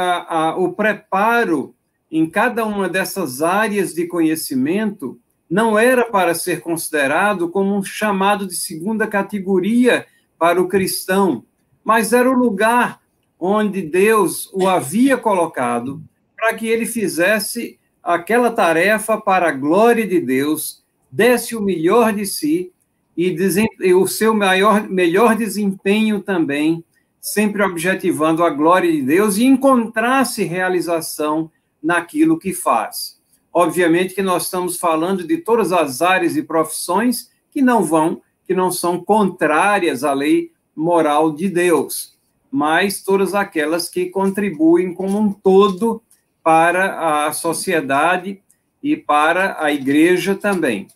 o preparo em cada uma dessas áreas de conhecimento não era para ser considerado como um chamado de segunda categoria para o cristão, mas era o lugar onde Deus o havia colocado para que ele fizesse aquela tarefa para a glória de Deus, desse o melhor de si e o seu melhor desempenho também, sempre objetivando a glória de Deus e encontrasse realização naquilo que faz. Obviamente que nós estamos falando de todas as áreas e profissões que não são contrárias à lei moral de Deus, mas todas aquelas que contribuem como um todo para a sociedade e para a igreja também.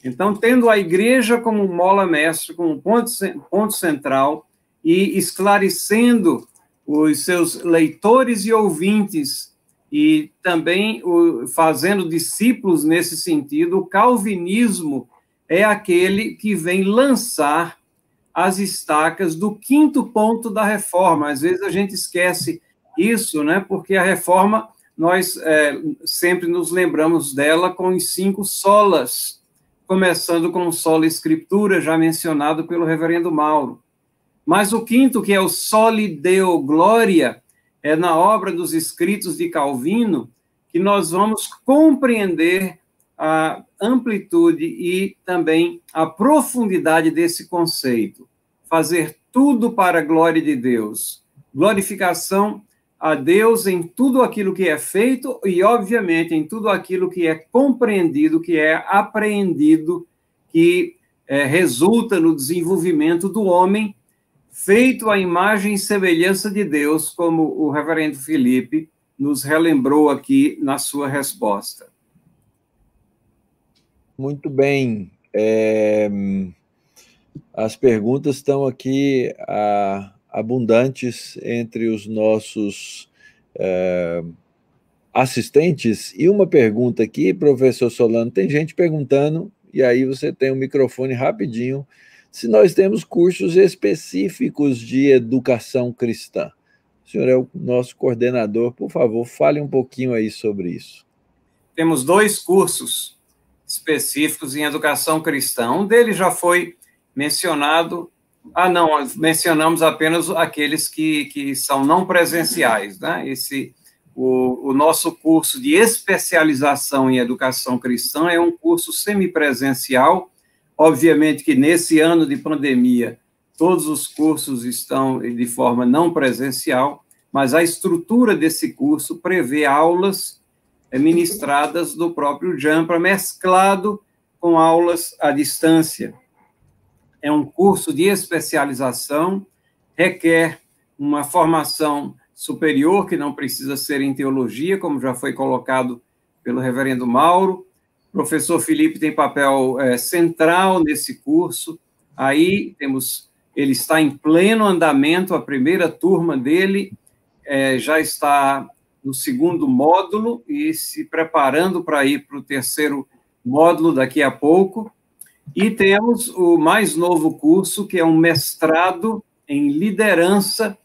Então, tendo a igreja como mola mestra, como ponto central, e esclarecendo os seus leitores e ouvintes, e também fazendo discípulos nesse sentido, o calvinismo é aquele que vem lançar as estacas do 5º ponto da reforma. Às vezes a gente esquece isso, né? Porque a reforma, nós sempre nos lembramos dela com os 5 solas, começando com o sola escritura, já mencionado pelo reverendo Mauro. Mas o 5º, que é o soli deo gloria, é na obra dos escritos de Calvino que nós vamos compreender a amplitude e também a profundidade desse conceito. Fazer tudo para a glória de Deus. Glorificação a Deus em tudo aquilo que é feito e, obviamente, em tudo aquilo que é compreendido, que é apreendido, que resulta no desenvolvimento do homem, feito à imagem e semelhança de Deus, como o reverendo Felipe nos relembrou aqui na sua resposta.
Muito bem. As perguntas estão aqui abundantes entre os nossos assistentes. E uma pergunta aqui, professor Solano, tem gente perguntando, e aí você tem o microfone rapidinho, se nós temos cursos específicos de educação cristã. O senhor é o nosso coordenador, por favor, fale um pouquinho aí sobre isso.
Temos 2 cursos específicos em educação cristã. Um deles já foi mencionado. Mencionamos apenas aqueles que são não presenciais, né? O nosso curso de especialização em educação cristã é um curso semipresencial. Obviamente que nesse ano de pandemia, todos os cursos estão de forma não presencial, mas a estrutura desse curso prevê aulas ministradas do próprio Jumper, mesclado com aulas à distância. É um curso de especialização, requer uma formação superior, que não precisa ser em teologia, como já foi colocado pelo reverendo Mauro. O professor Felipe tem papel central nesse curso. Aí ele está em pleno andamento, a primeira turma dele já está no segundo módulo e se preparando para ir para o terceiro módulo daqui a pouco. E temos o mais novo curso, que é um mestrado em liderança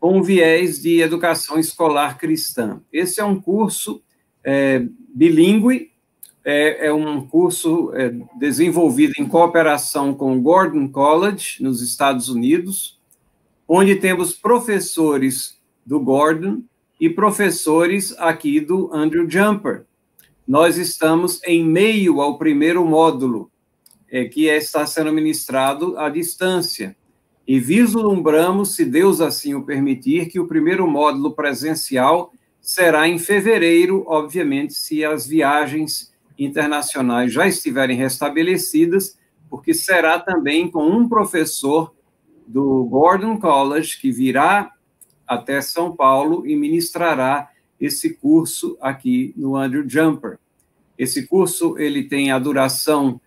com viés de educação escolar cristã. Esse é um curso bilíngue, é um curso desenvolvido em cooperação com o Gordon College, nos Estados Unidos, onde temos professores do Gordon e professores aqui do Andrew Jumper. Nós estamos em meio ao primeiro módulo, que está sendo ministrado à distância. E vislumbramos, se Deus assim o permitir, que o primeiro módulo presencial será em fevereiro, obviamente, se as viagens internacionais já estiverem restabelecidas, porque será também com um professor do Gordon College que virá até São Paulo e ministrará esse curso aqui no Andrew Jumper. Esse curso ele tem a duração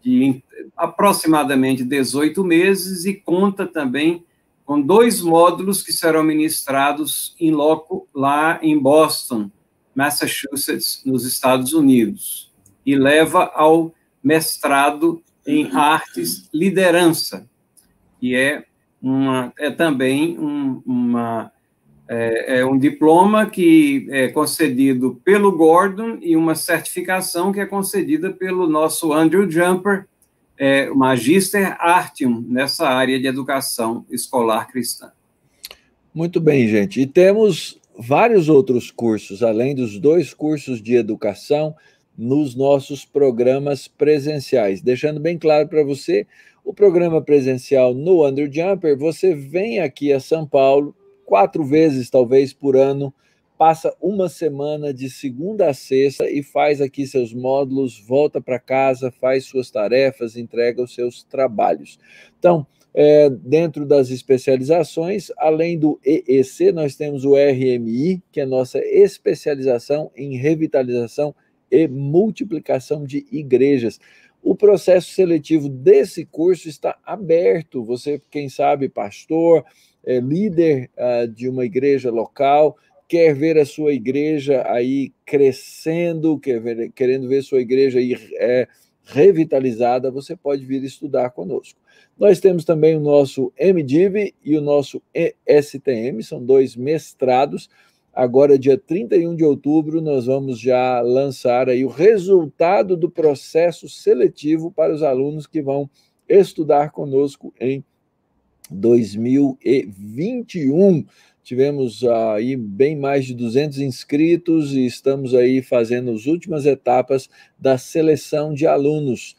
de aproximadamente 18 meses e conta também com 2 módulos que serão ministrados em loco lá em Boston, Massachusetts, nos Estados Unidos, e leva ao mestrado em Artes Liderança, que é também um diploma que é concedido pelo Gordon e uma certificação que é concedida pelo nosso Andrew Jumper, Magister Artium, nessa área de educação escolar cristã.
Muito bem, gente. E temos vários outros cursos, além dos 2 cursos de educação, nos nossos programas presenciais. Deixando bem claro para você, o programa presencial no Andrew Jumper, você vem aqui a São Paulo 4 vezes, talvez, por ano, passa uma semana de segunda a sexta e faz aqui seus módulos, volta para casa, faz suas tarefas, entrega os seus trabalhos. Então, dentro das especializações, além do EEC, nós temos o RMI, que é nossa especialização em revitalização e multiplicação de igrejas. O processo seletivo desse curso está aberto. Você, quem sabe, pastor, líder de uma igreja local, quer ver a sua igreja aí crescendo, querendo ver sua igreja aí revitalizada, você pode vir estudar conosco. Nós temos também o nosso MDiv e o nosso ESTM, são 2 mestrados. Agora, dia 31 de outubro, nós vamos já lançar aí o resultado do processo seletivo para os alunos que vão estudar conosco em 2021. Tivemos aí bem mais de 200 inscritos e estamos aí fazendo as últimas etapas da seleção de alunos.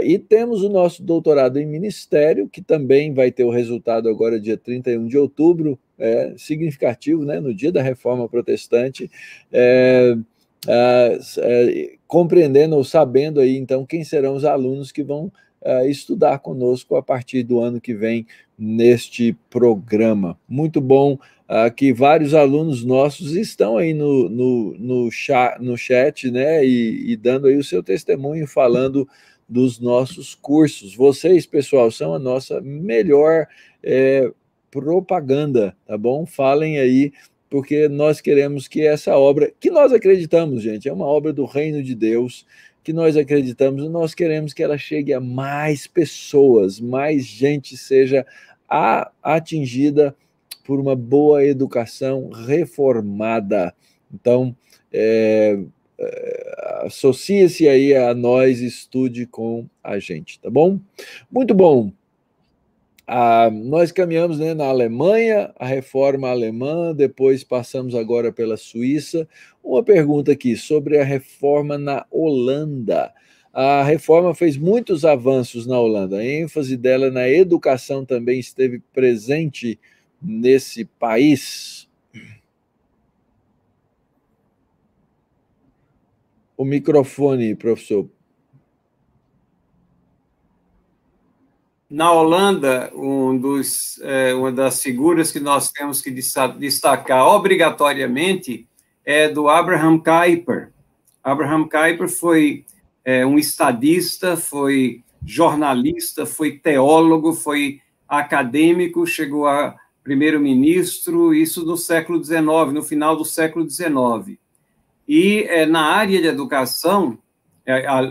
E temos o nosso doutorado em ministério, que também vai ter o resultado agora dia 31 de outubro, significativo, né, no dia da Reforma Protestante, compreendendo ou sabendo aí, então, quem serão os alunos que vão estudar conosco a partir do ano que vem neste programa. Muito bom que vários alunos nossos estão aí no chat, né, e dando aí o seu testemunho, falando dos nossos cursos. Vocês, pessoal, são a nossa melhor propaganda, tá bom? Falem aí, porque nós queremos que essa obra, que nós acreditamos, gente, é uma obra do reino de Deus, que nós acreditamos, e nós queremos que ela chegue a mais pessoas, mais gente seja atingida por uma boa educação reformada. Então, associe-se aí a nós, estude com a gente, tá bom? Muito bom. Nós caminhamos, né, na Alemanha, a reforma alemã, depois passamos agora pela Suíça. Uma pergunta aqui sobre a reforma na Holanda. A reforma fez muitos avanços na Holanda. A ênfase dela na educação também esteve presente nesse país. O microfone, professor.
Na Holanda, uma das figuras que nós temos que destacar obrigatoriamente é do Abraham Kuyper. Abraham Kuyper foi um estadista, foi jornalista, foi teólogo, foi acadêmico, chegou a primeiro-ministro, isso no século XIX, no final do século XIX. E na área de educação,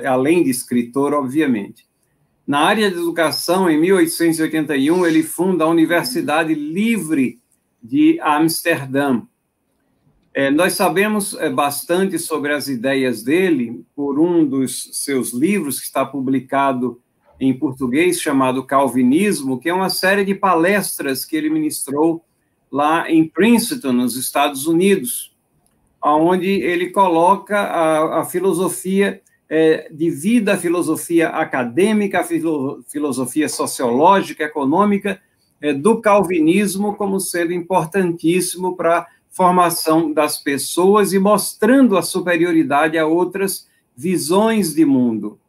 além de escritor, obviamente, na área de educação, em 1881, ele funda a Universidade Livre de Amsterdã. Nós sabemos bastante sobre as ideias dele por um dos seus livros, que está publicado em português, chamado Calvinismo, que é uma série de palestras que ele ministrou lá em Princeton, nos Estados Unidos, onde ele coloca a filosofia de vida, a filosofia acadêmica, a filosofia sociológica, econômica, do calvinismo como sendo importantíssimo para a formação das pessoas e mostrando a superioridade a outras visões de mundo.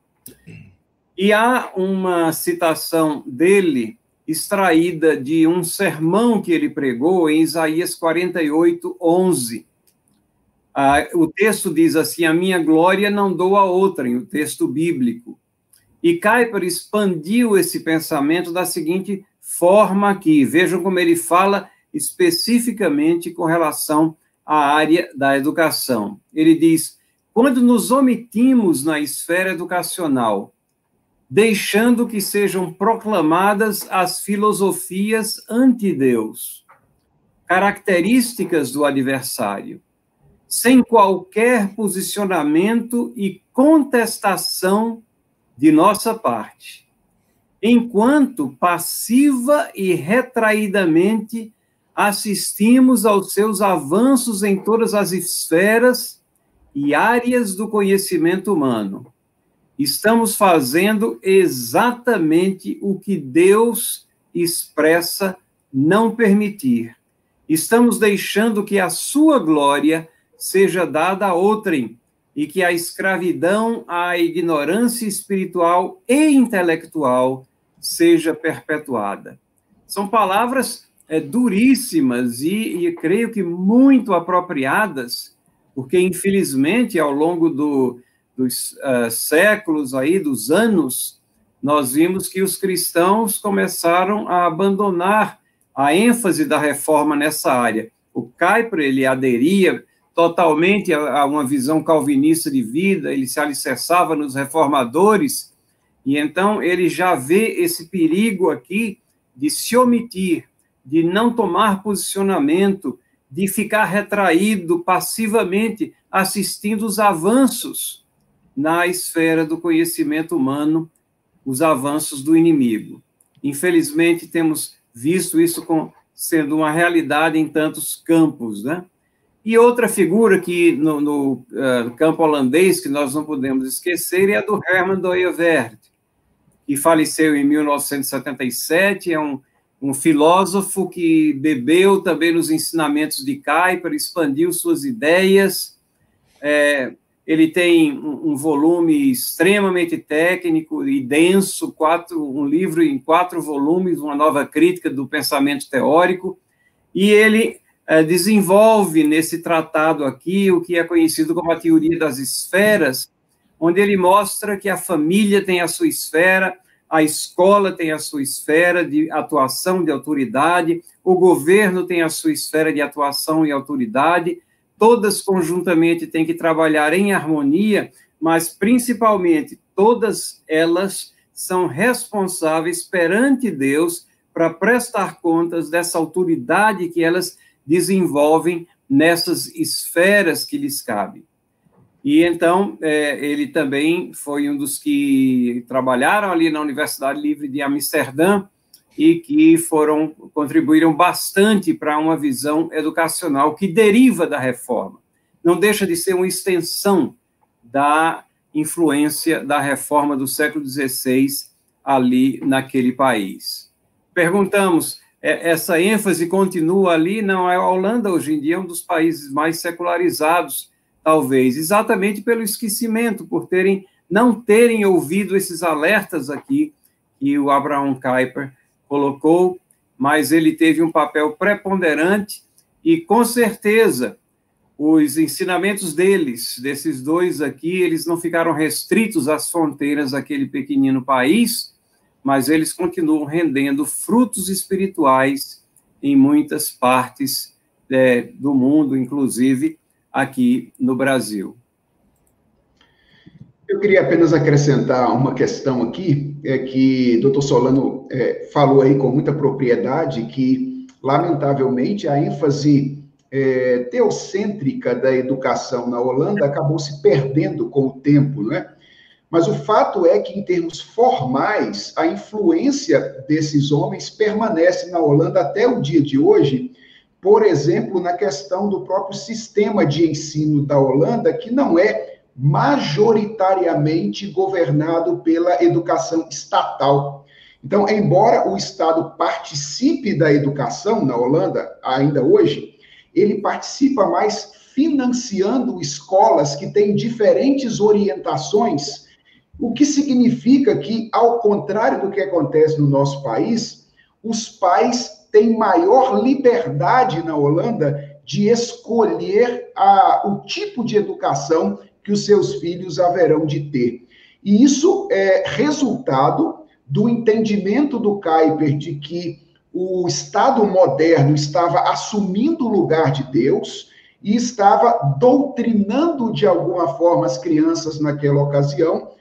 E há uma citação dele, extraída de um sermão que ele pregou em Isaías 48, 11. O texto diz assim: a minha glória não dou a outrem, o texto bíblico. E Kuyper expandiu esse pensamento da seguinte forma aqui. Vejam como ele fala especificamente com relação à área da educação. Ele diz: quando nos omitimos na esfera educacional, deixando que sejam proclamadas as filosofias anti-Deus, características do adversário, sem qualquer posicionamento e contestação de nossa parte, enquanto passiva e retraidamente assistimos aos seus avanços em todas as esferas e áreas do conhecimento humano. Estamos fazendo exatamente o que Deus expressa não permitir. Estamos deixando que a sua glória seja dada a outrem, e que a escravidão, a ignorância espiritual e intelectual seja perpetuada. São palavras duríssimas e creio que muito apropriadas, porque, infelizmente, ao longo dos séculos, dos anos, nós vimos que os cristãos começaram a abandonar a ênfase da reforma nessa área. O Kuyper, ele aderia totalmente a uma visão calvinista de vida, ele se alicerçava nos reformadores, e então ele já vê esse perigo aqui de se omitir, de não tomar posicionamento, de ficar retraído passivamente, assistindo os avanços na esfera do conhecimento humano, os avanços do inimigo. Infelizmente, temos visto isso sendo uma realidade em tantos campos, né? E outra figura que no campo holandês, que nós não podemos esquecer, é a do Herman Dooyeweerd, que faleceu em 1977, é um filósofo que bebeu também nos ensinamentos de Kuyper, expandiu suas ideias. Ele tem um volume extremamente técnico e denso, um livro em 4 volumes, uma nova crítica do pensamento teórico, e ele desenvolve nesse tratado aqui o que é conhecido como a teoria das esferas, onde ele mostra que a família tem a sua esfera, a escola tem a sua esfera de atuação de autoridade, o governo tem a sua esfera de atuação e autoridade, todas conjuntamente têm que trabalhar em harmonia, mas, principalmente, todas elas são responsáveis perante Deus para prestar contas dessa autoridade que elas desenvolvem nessas esferas que lhes cabem. E, então, ele também foi um dos que trabalharam ali na Universidade Livre de Amsterdã, e que contribuíram bastante para uma visão educacional que deriva da reforma. Não deixa de ser uma extensão da influência da reforma do século XVI ali naquele país. Perguntamos, essa ênfase continua ali? Não, a Holanda hoje em dia é um dos países mais secularizados, talvez, exatamente pelo esquecimento, por não terem ouvido esses alertas aqui que o Abraham Kuyper colocou, mas ele teve um papel preponderante e, com certeza, os ensinamentos desses dois aqui, eles não ficaram restritos às fronteiras daquele pequenino país, mas eles continuam rendendo frutos espirituais em muitas partes do mundo, inclusive aqui no Brasil.
Eu queria apenas acrescentar uma questão aqui, que o doutor Solano falou aí com muita propriedade, que, lamentavelmente, a ênfase teocêntrica da educação na Holanda acabou se perdendo com o tempo, não é? Mas o fato é que, em termos formais, a influência desses homens permanece na Holanda até o dia de hoje, por exemplo, na questão do próprio sistema de ensino da Holanda, que não é majoritariamente governado pela educação estatal. Então, embora o Estado participe da educação na Holanda, ainda hoje, ele participa mais financiando escolas que têm diferentes orientações, o que significa que, ao contrário do que acontece no nosso país, os pais têm maior liberdade na Holanda de escolher o tipo de educação que os seus filhos haverão de ter. E isso é resultado do entendimento do Kuyper de que o Estado moderno estava assumindo o lugar de Deus e estava doutrinando, de alguma forma, as crianças naquela ocasião,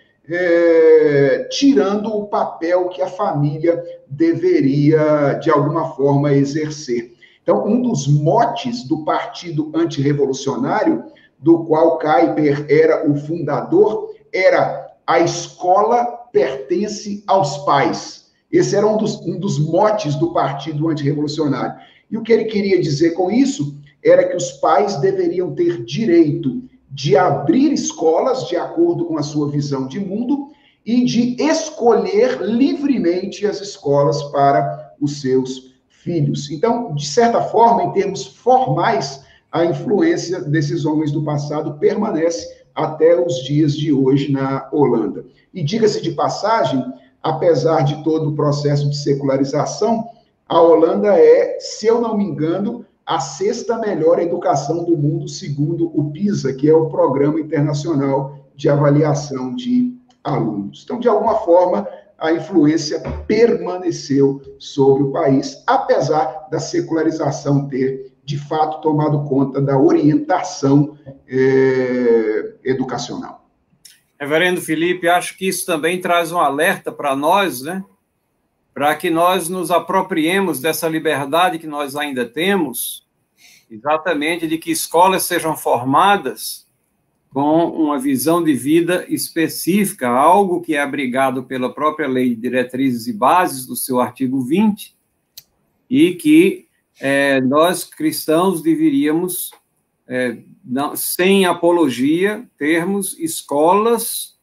tirando o papel que a família deveria, de alguma forma, exercer. Então, um dos motes do Partido Antirrevolucionário, do qual Kuyper era o fundador, era: a escola pertence aos pais. Esse era um dos motes do Partido Antirrevolucionário. E o que ele queria dizer com isso era que os pais deveriam ter direito de abrir escolas de acordo com a sua visão de mundo e de escolher livremente as escolas para os seus filhos. Então, de certa forma, em termos formais, a influência desses homens do passado permanece até os dias de hoje na Holanda. E diga-se de passagem, apesar de todo o processo de secularização, a Holanda é, se eu não me engano, a 6ª melhor educação do mundo, segundo o PISA, que é o Programa Internacional de Avaliação de Alunos. Então, de alguma forma, a influência permaneceu sobre o país, apesar da secularização ter, de fato, tomado conta da orientação educacional.
Reverendo Felipe, acho que isso também traz um alerta para nós, né? Para que nós nos apropriemos dessa liberdade que nós ainda temos, exatamente de que escolas sejam formadas com uma visão de vida específica, algo que é abrigado pela própria Lei de Diretrizes e Bases, do seu artigo 20, e que nós, cristãos, deveríamos, sem apologia, termos escolas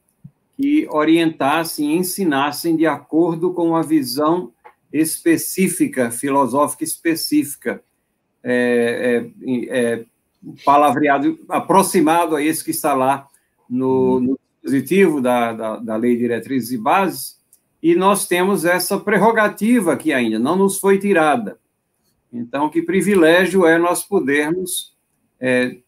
que orientassem e ensinassem de acordo com uma visão específica, filosófica específica, palavreado, aproximado a esse que está lá no dispositivo da Lei de Diretrizes e Bases, e nós temos essa prerrogativa que ainda não nos foi tirada. Então, que privilégio é nós podermos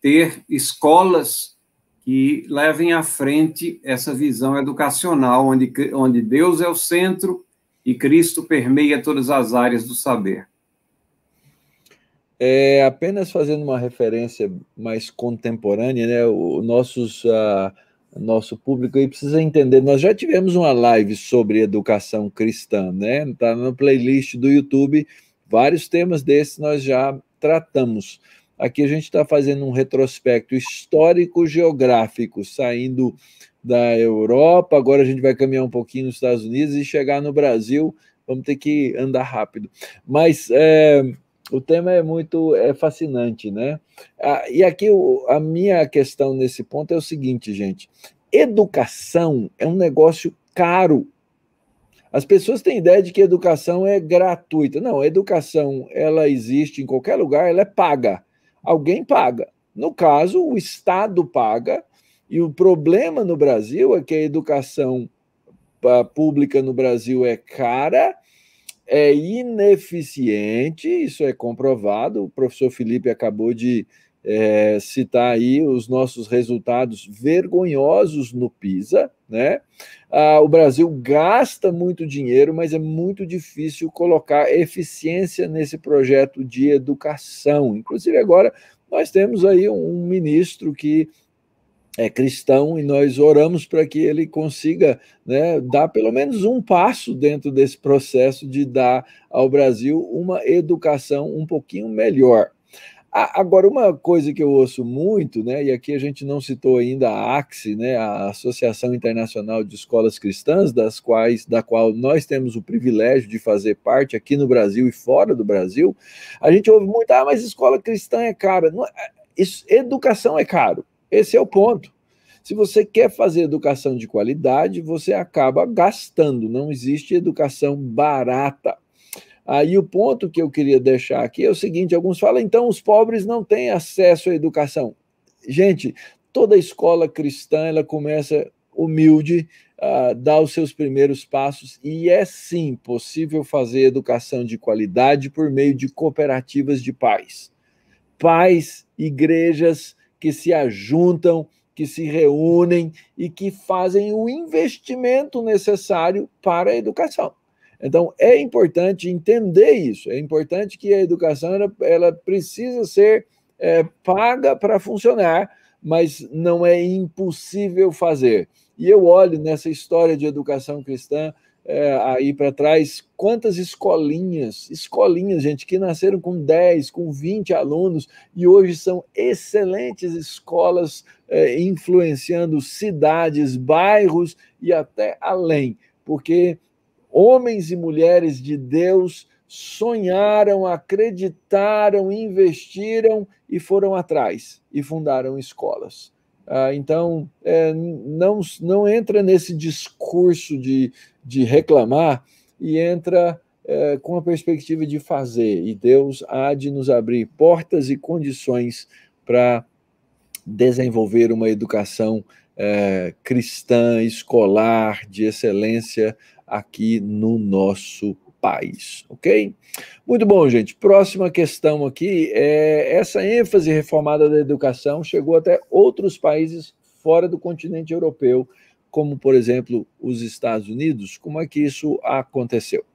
ter escolas que levem à frente essa visão educacional, onde Deus é o centro e Cristo permeia todas as áreas do saber.
Apenas fazendo uma referência mais contemporânea, né? O nosso público aí precisa entender. Nós já tivemos uma live sobre educação cristã, né? Está no playlist do YouTube, vários temas desses nós já tratamos. Aqui a gente está fazendo um retrospecto histórico-geográfico, saindo da Europa, agora a gente vai caminhar um pouquinho nos Estados Unidos e chegar no Brasil vamos ter que andar rápido. Mas o tema é muito fascinante, né? E aqui a minha questão nesse ponto é o seguinte, gente. Educação é um negócio caro. As pessoas têm ideia de que educação é gratuita. Não, a educação, ela existe em qualquer lugar, ela é paga. Alguém paga. No caso, o Estado paga, e o problema no Brasil é que a educação pública no Brasil é cara, é ineficiente, isso é comprovado. O professor Felipe acabou de citar aí os nossos resultados vergonhosos no PISA, né? O Brasil gasta muito dinheiro, mas é muito difícil colocar eficiência nesse projeto de educação. Inclusive, agora nós temos aí um ministro que é cristão e nós oramos para que ele consiga, né, dar pelo menos um passo dentro desse processo de dar ao Brasil uma educação um pouquinho melhor. Agora, uma coisa que eu ouço muito, né, e aqui a gente não citou ainda a ACSE, né, a Associação Internacional de Escolas Cristãs, da qual nós temos o privilégio de fazer parte aqui no Brasil e fora do Brasil, a gente ouve muito, mas escola cristã é cara. Não, educação é caro, esse é o ponto. Se você quer fazer educação de qualidade, você acaba gastando, não existe educação barata. Aí o ponto que eu queria deixar aqui é o seguinte, alguns falam, então os pobres não têm acesso à educação. Gente, toda escola cristã, ela começa humilde, dá os seus primeiros passos, e é sim possível fazer educação de qualidade por meio de cooperativas de pais. Pais, igrejas que se ajuntam, que se reúnem e que fazem o investimento necessário para a educação. Então, é importante entender isso, é importante que a educação ela precisa ser paga para funcionar, mas não é impossível fazer. E eu olho nessa história de educação cristã aí para trás, quantas escolinhas, gente, que nasceram com 10, com 20 alunos, e hoje são excelentes escolas influenciando cidades, bairros e até além, porque homens e mulheres de Deus sonharam, acreditaram, investiram e foram atrás e fundaram escolas. Então, não entra nesse discurso de reclamar e entra com a perspectiva de fazer. E Deus há de nos abrir portas e condições para desenvolver uma educação cristã, escolar, de excelência aqui no nosso país, ok? Muito bom, gente. Próxima questão aqui essa ênfase reformada da educação chegou até outros países fora do continente europeu, como, por exemplo, os Estados Unidos. Como é que isso aconteceu?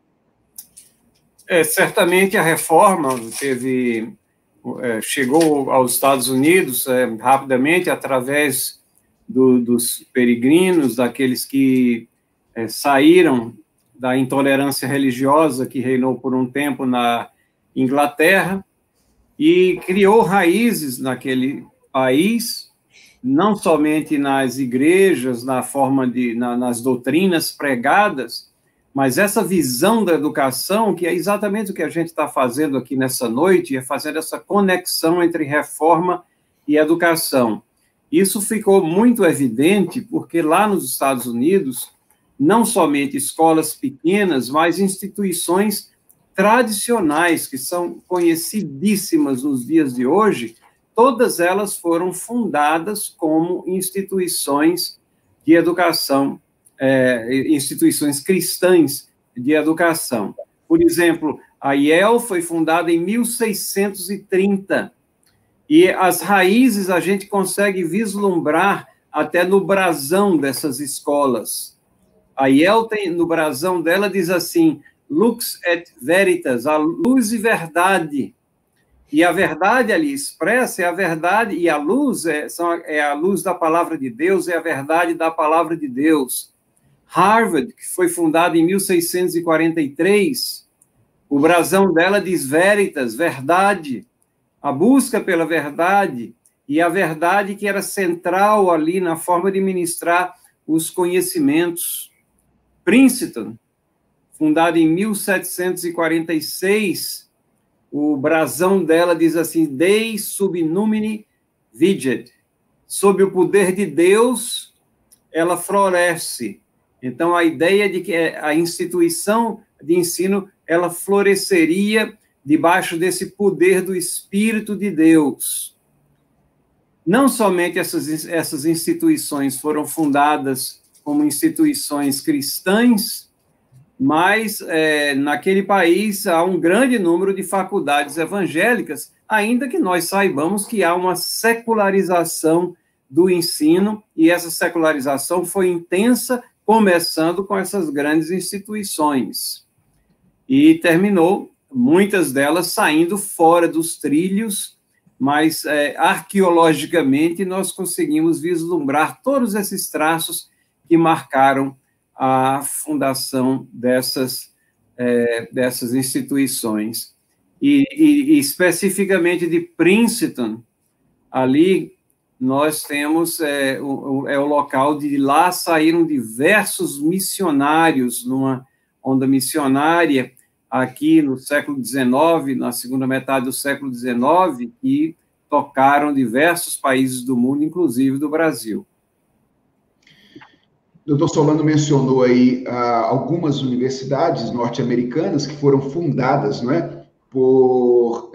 Certamente a reforma chegou aos Estados Unidos rapidamente através dos peregrinos, daqueles que saíram da intolerância religiosa que reinou por um tempo na Inglaterra e criou raízes naquele país, não somente nas igrejas, nas doutrinas pregadas, mas essa visão da educação, que é exatamente o que a gente está fazendo aqui nessa noite, é fazer essa conexão entre reforma e educação. Isso ficou muito evidente porque lá nos Estados Unidos, não somente escolas pequenas, mas instituições tradicionais, que são conhecidíssimas nos dias de hoje, todas elas foram fundadas como instituições de educação, instituições cristãs de educação. Por exemplo, a Yale foi fundada em 1630, e as raízes a gente consegue vislumbrar até no brasão dessas escolas. A Yale tem, no brasão dela, diz assim, Lux et Veritas, a luz e verdade. E a verdade ali expressa é a verdade, e a luz é a luz da palavra de Deus, é a verdade da palavra de Deus. Harvard, que foi fundada em 1643, o brasão dela diz Veritas, verdade, a busca pela verdade, e a verdade que era central ali na forma de ministrar os conhecimentos. Princeton, fundada em 1746, o brasão dela diz assim, Dei sub numine viget, sob o poder de Deus, ela floresce. Então, a ideia de que a instituição de ensino, ela floresceria debaixo desse poder do Espírito de Deus. Não somente essas instituições foram fundadas como instituições cristãs, mas naquele país há um grande número de faculdades evangélicas, ainda que nós saibamos que há uma secularização do ensino, e essa secularização foi intensa, começando com essas grandes instituições. E terminou, muitas delas saindo fora dos trilhos, mas arqueologicamente nós conseguimos vislumbrar todos esses traços que marcaram a fundação dessas instituições. E especificamente de Princeton, ali nós temos o local de lá saíram diversos missionários numa onda missionária aqui no século XIX, na segunda metade do século XIX, e tocaram diversos países do mundo, inclusive do Brasil.
O doutor Solano mencionou aí algumas universidades norte-americanas que foram fundadas, não é, por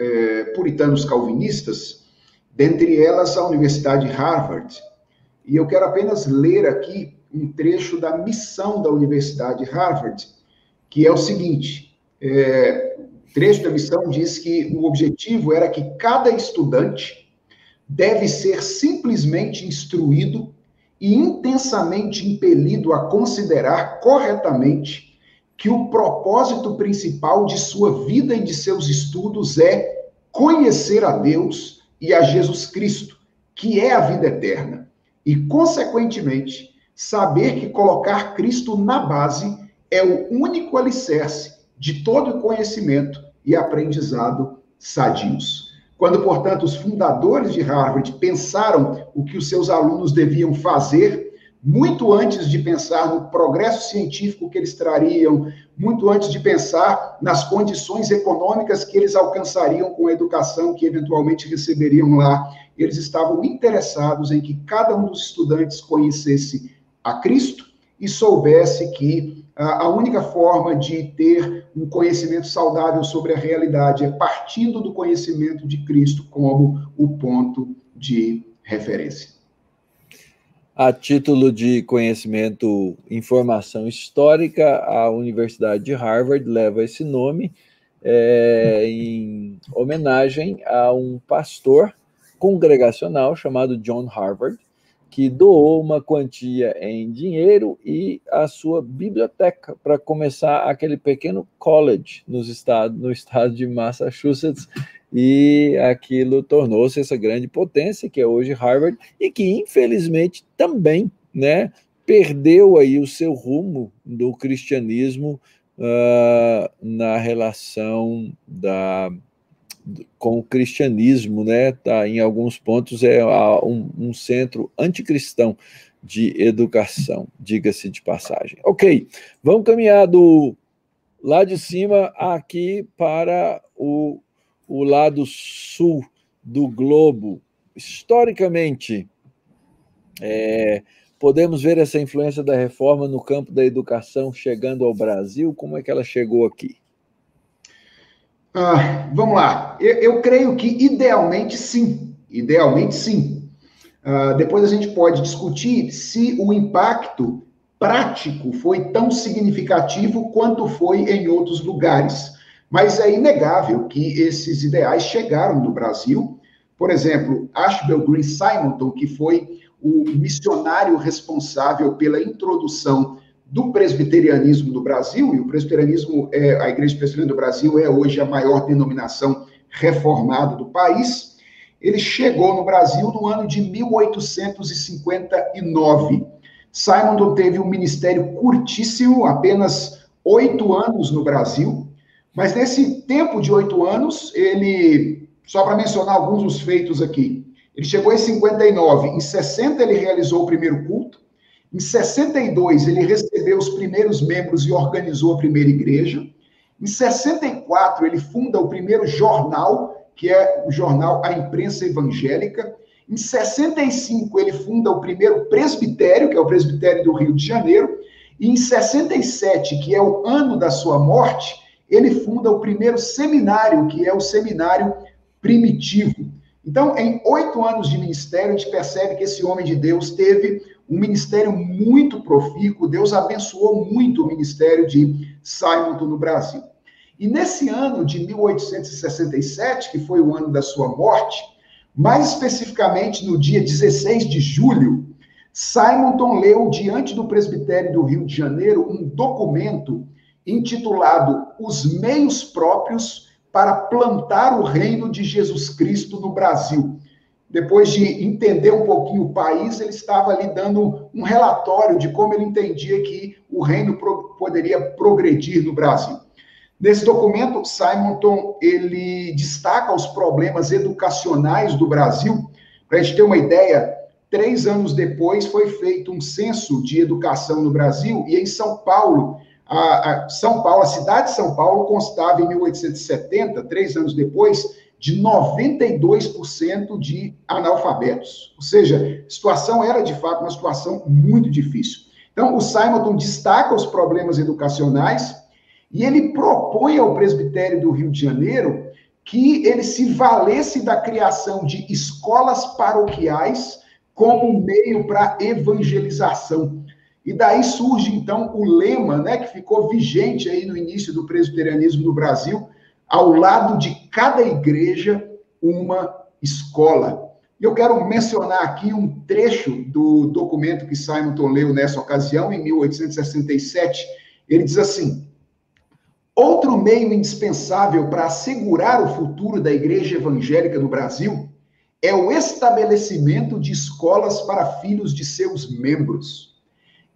puritanos calvinistas, dentre elas a Universidade de Harvard. E eu quero apenas ler aqui um trecho da missão da Universidade de Harvard, que é o seguinte, o trecho da missão diz que o objetivo era que cada estudante deve ser simplesmente instruído e intensamente impelido a considerar corretamente que o propósito principal de sua vida e de seus estudos é conhecer a Deus e a Jesus Cristo, que é a vida eterna, e, consequentemente, saber que colocar Cristo na base é o único alicerce de todo conhecimento e aprendizado sadios. Quando, portanto, os fundadores de Harvard pensaram o que os seus alunos deviam fazer, muito antes de pensar no progresso científico que eles trariam, muito antes de pensar nas condições econômicas que eles alcançariam com a educação que eventualmente receberiam lá, eles estavam interessados em que cada um dos estudantes conhecesse a Cristo e soubesse que a única forma de ter um conhecimento saudável sobre a realidade é partindo do conhecimento de Cristo como o ponto de referência.
A título de conhecimento, informação histórica, a Universidade de Harvard leva esse nome em homenagem a um pastor congregacional chamado John Harvard, que doou uma quantia em dinheiro e a sua biblioteca para começar aquele pequeno college no estado de Massachusetts, e aquilo tornou-se essa grande potência que é hoje Harvard, e que infelizmente também, né, perdeu aí o seu rumo do cristianismo na relação com o cristianismo, né? Tá, em alguns pontos é um centro anticristão de educação, diga-se de passagem. Ok, vamos caminhar do lá de cima aqui para o lado sul do globo. Historicamente, podemos ver essa influência da reforma no campo da educação chegando ao Brasil. Como é que ela chegou aqui?
Vamos lá. Eu creio que idealmente sim. Idealmente sim. Depois a gente pode discutir se o impacto prático foi tão significativo quanto foi em outros lugares. Mas é inegável que esses ideais chegaram no Brasil. Por exemplo, Ashbel Green Simonton, que foi o missionário responsável pela introdução do presbiterianismo no Brasil, e o presbiterianismo, a Igreja Presbiteriana do Brasil é hoje a maior denominação reformada do país. Ele chegou no Brasil no ano de 1859. Simonton teve um ministério curtíssimo, apenas 8 anos no Brasil, mas nesse tempo de 8 anos, ele, só para mencionar alguns dos feitos aqui, ele chegou em 59, em 60 ele realizou o primeiro culto, Em 62, ele recebeu os primeiros membros e organizou a primeira igreja. Em 64, ele funda o primeiro jornal, que é o jornal A Imprensa Evangélica. Em 65, ele funda o primeiro presbitério, que é o presbitério do Rio de Janeiro. E em 67, que é o ano da sua morte, ele funda o primeiro seminário, que é o Seminário Primitivo. Então, em 8 anos de ministério, a gente percebe que esse homem de Deus teve um ministério muito profícuo. Deus abençoou muito o ministério de Simonton no Brasil. E nesse ano de 1867, que foi o ano da sua morte, mais especificamente no dia 16 de julho, Simonton leu diante do presbitério do Rio de Janeiro um documento intitulado Os Meios Próprios para Plantar o Reino de Jesus Cristo no Brasil. Depois de entender um pouquinho o país, ele estava ali dando um relatório de como ele entendia que o reino poderia progredir no Brasil. Nesse documento, Simonton, ele destaca os problemas educacionais do Brasil. Para a gente ter uma ideia, 3 anos depois foi feito um censo de educação no Brasil, e em São Paulo, a cidade de São Paulo constava em 1870, 3 anos depois, de 92% de analfabetos. Ou seja, a situação era, de fato, uma situação muito difícil. Então, o Simonton destaca os problemas educacionais e ele propõe ao presbitério do Rio de Janeiro que ele se valesse da criação de escolas paroquiais como meio para evangelização. E daí surge, então, o lema, né, que ficou vigente aí no início do presbiterianismo no Brasil: ao lado de cada igreja, uma escola. E eu quero mencionar aqui um trecho do documento que Simonton leu nessa ocasião, em 1867. Ele diz assim: outro meio indispensável para assegurar o futuro da igreja evangélica no Brasil é o estabelecimento de escolas para filhos de seus membros.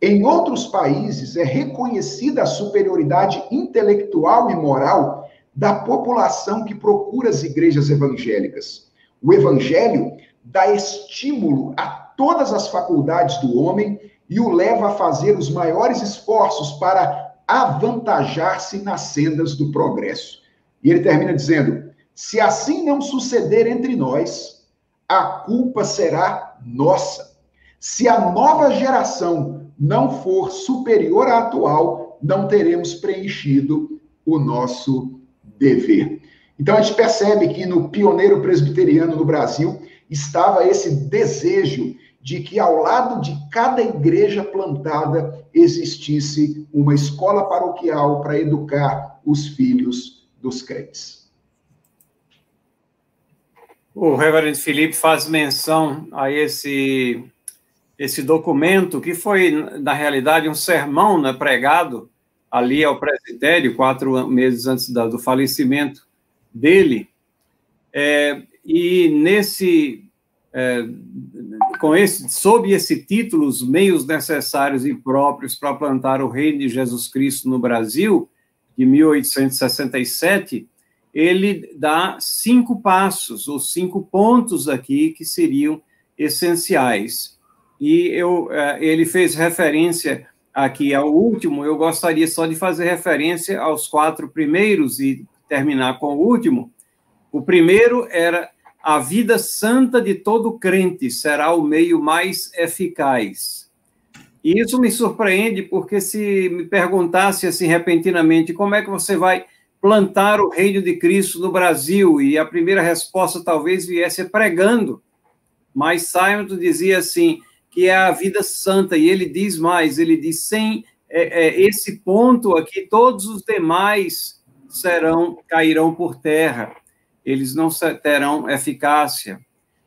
Em outros países, é reconhecida a superioridade intelectual e moral da população que procura as igrejas evangélicas. O evangelho dá estímulo a todas as faculdades do homem e o leva a fazer os maiores esforços para avantajar-se nas sendas do progresso. E ele termina dizendo: se assim não suceder entre nós, a culpa será nossa. Se a nova geração não for superior à atual, não teremos preenchido o nosso dever. Então, a gente percebe que no pioneiro presbiteriano no Brasil estava esse desejo de que ao lado de cada igreja plantada existisse uma escola paroquial para educar os filhos dos crentes.
O reverendo Felipe faz menção a esse documento, que foi, na realidade, um sermão, né, pregado ali ao presbitério, 4 meses antes do falecimento dele, e sob esse título, Os Meios Necessários e Próprios para Plantar o Reino de Jesus Cristo no Brasil, de 1867, ele dá 5 passos, ou 5 pontos aqui que seriam essenciais. E ele fez referência aqui ao último. Eu gostaria só de fazer referência aos 4 primeiros e terminar com o último. O primeiro era: a vida santa de todo crente será o meio mais eficaz. E isso me surpreende, porque se me perguntasse assim repentinamente, como é que você vai plantar o reino de Cristo no Brasil? E a primeira resposta talvez viesse pregando. Mas Simonton dizia assim, que é a vida santa, e ele diz mais, ele diz, sem esse ponto aqui, todos os demais cairão por terra, eles não terão eficácia.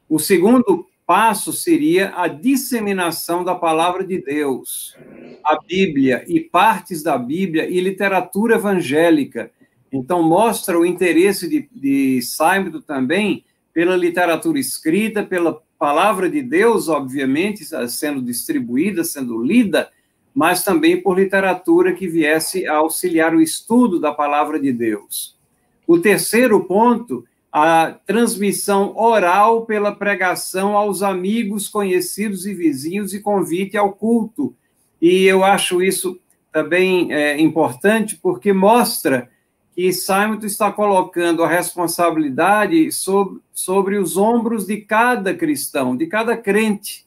O segundo passo seria a disseminação da palavra de Deus, a Bíblia e partes da Bíblia e literatura evangélica. Então, mostra o interesse de Simonton também pela literatura escrita, pela palavra de Deus, obviamente, sendo distribuída, sendo lida, mas também por literatura que viesse a auxiliar o estudo da palavra de Deus. O terceiro ponto, a transmissão oral pela pregação aos amigos, conhecidos e vizinhos e convite ao culto. E eu acho isso também importante, porque mostra que Simonton está colocando a responsabilidade sobre os ombros de cada cristão, de cada crente.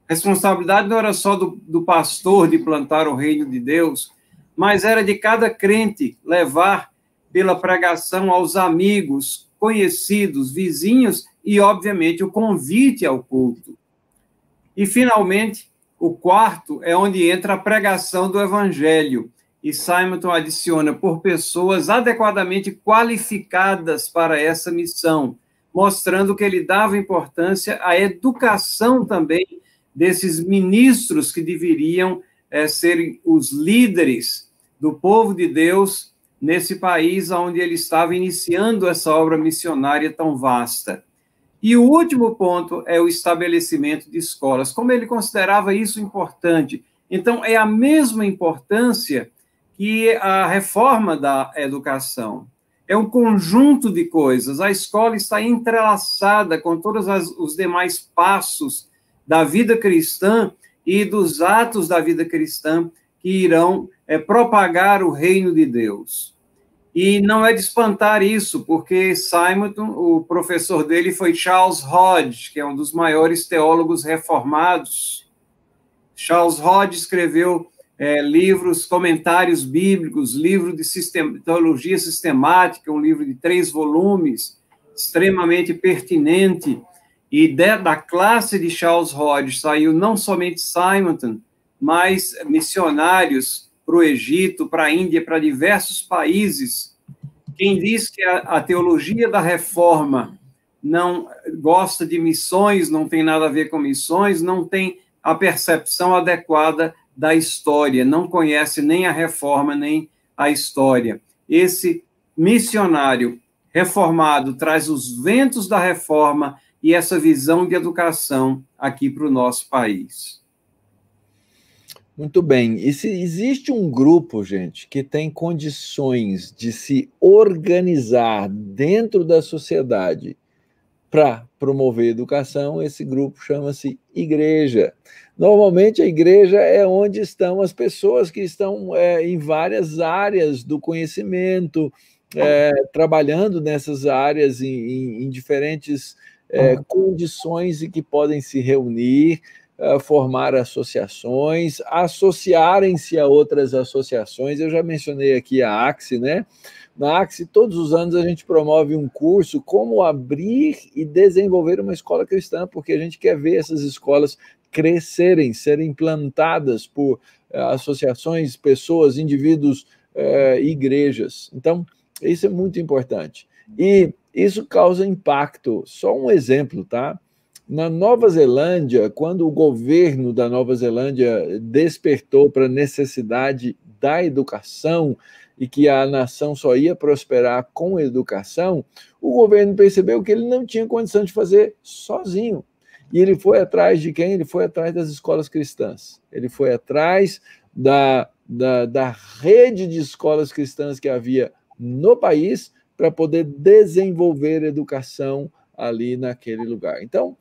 A responsabilidade não era só do pastor de plantar o reino de Deus, mas era de cada crente levar pela pregação aos amigos, conhecidos, vizinhos e, obviamente, o convite ao culto. E, finalmente, o quarto é onde entra a pregação do evangelho. E Simonton adiciona por pessoas adequadamente qualificadas para essa missão, mostrando que ele dava importância à educação também desses ministros que deveriam ser os líderes do povo de Deus nesse país onde ele estava iniciando essa obra missionária tão vasta. E o último ponto é o estabelecimento de escolas, como ele considerava isso importante. Então, é a mesma importância que a reforma da educação. É um conjunto de coisas. A escola está entrelaçada com todos os demais passos da vida cristã e dos atos da vida cristã que irão propagar o reino de Deus. E não é de espantar isso, porque Simonton, o professor dele foi Charles Hodge, que é um dos maiores teólogos reformados. Charles Hodge escreveu livros, comentários bíblicos, livro de teologia sistemática, um livro de 3 volumes, extremamente pertinente. E da classe de Charles Hodge saiu não somente Simonton, mas missionários para o Egito, para a Índia, para diversos países. Quem diz que a teologia da reforma não gosta de missões, não tem nada a ver com missões, não tem a percepção adequada da história, não conhece nem a reforma, nem a história. Esse missionário reformado traz os ventos da reforma e essa visão de educação aqui para o nosso país.
Muito bem. E se existe um grupo, gente, que tem condições de se organizar dentro da sociedade para promover educação, esse grupo chama-se igreja. Normalmente, a igreja é onde estão as pessoas que estão em várias áreas do conhecimento, trabalhando nessas áreas em diferentes condições e que podem se reunir, formar associações, associarem-se a outras associações. Eu já mencionei aqui a AXE, né? Na AXE, todos os anos a gente promove um curso como abrir e desenvolver uma escola cristã, porque a gente quer ver essas escolas crescerem, serem implantadas por associações, pessoas, indivíduos, igrejas. Então, isso é muito importante. E isso causa impacto. Só um exemplo, tá? Na Nova Zelândia, quando o governo da Nova Zelândia despertou para a necessidade da educação e que a nação só ia prosperar com educação, o governo percebeu que ele não tinha condição de fazer sozinho. E ele foi atrás de quem? Ele foi atrás das escolas cristãs. Ele foi atrás da rede de escolas cristãs que havia no país para poder desenvolver educação ali naquele lugar. Então,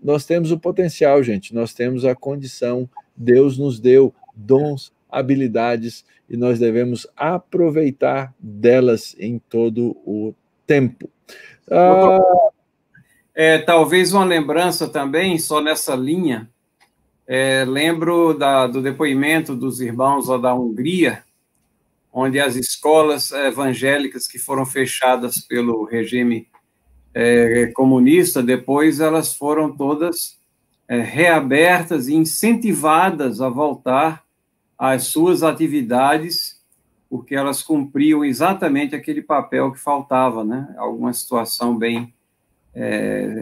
nós temos o potencial, gente, nós temos a condição, Deus nos deu dons, habilidades, e nós devemos aproveitar delas em todo o tempo.
Talvez uma lembrança também, só nessa linha, lembro do depoimento dos irmãos lá da Hungria, onde as escolas evangélicas que foram fechadas pelo regime comunista, depois elas foram todas reabertas e incentivadas a voltar às suas atividades, porque elas cumpriam exatamente aquele papel que faltava, né? Alguma situação bem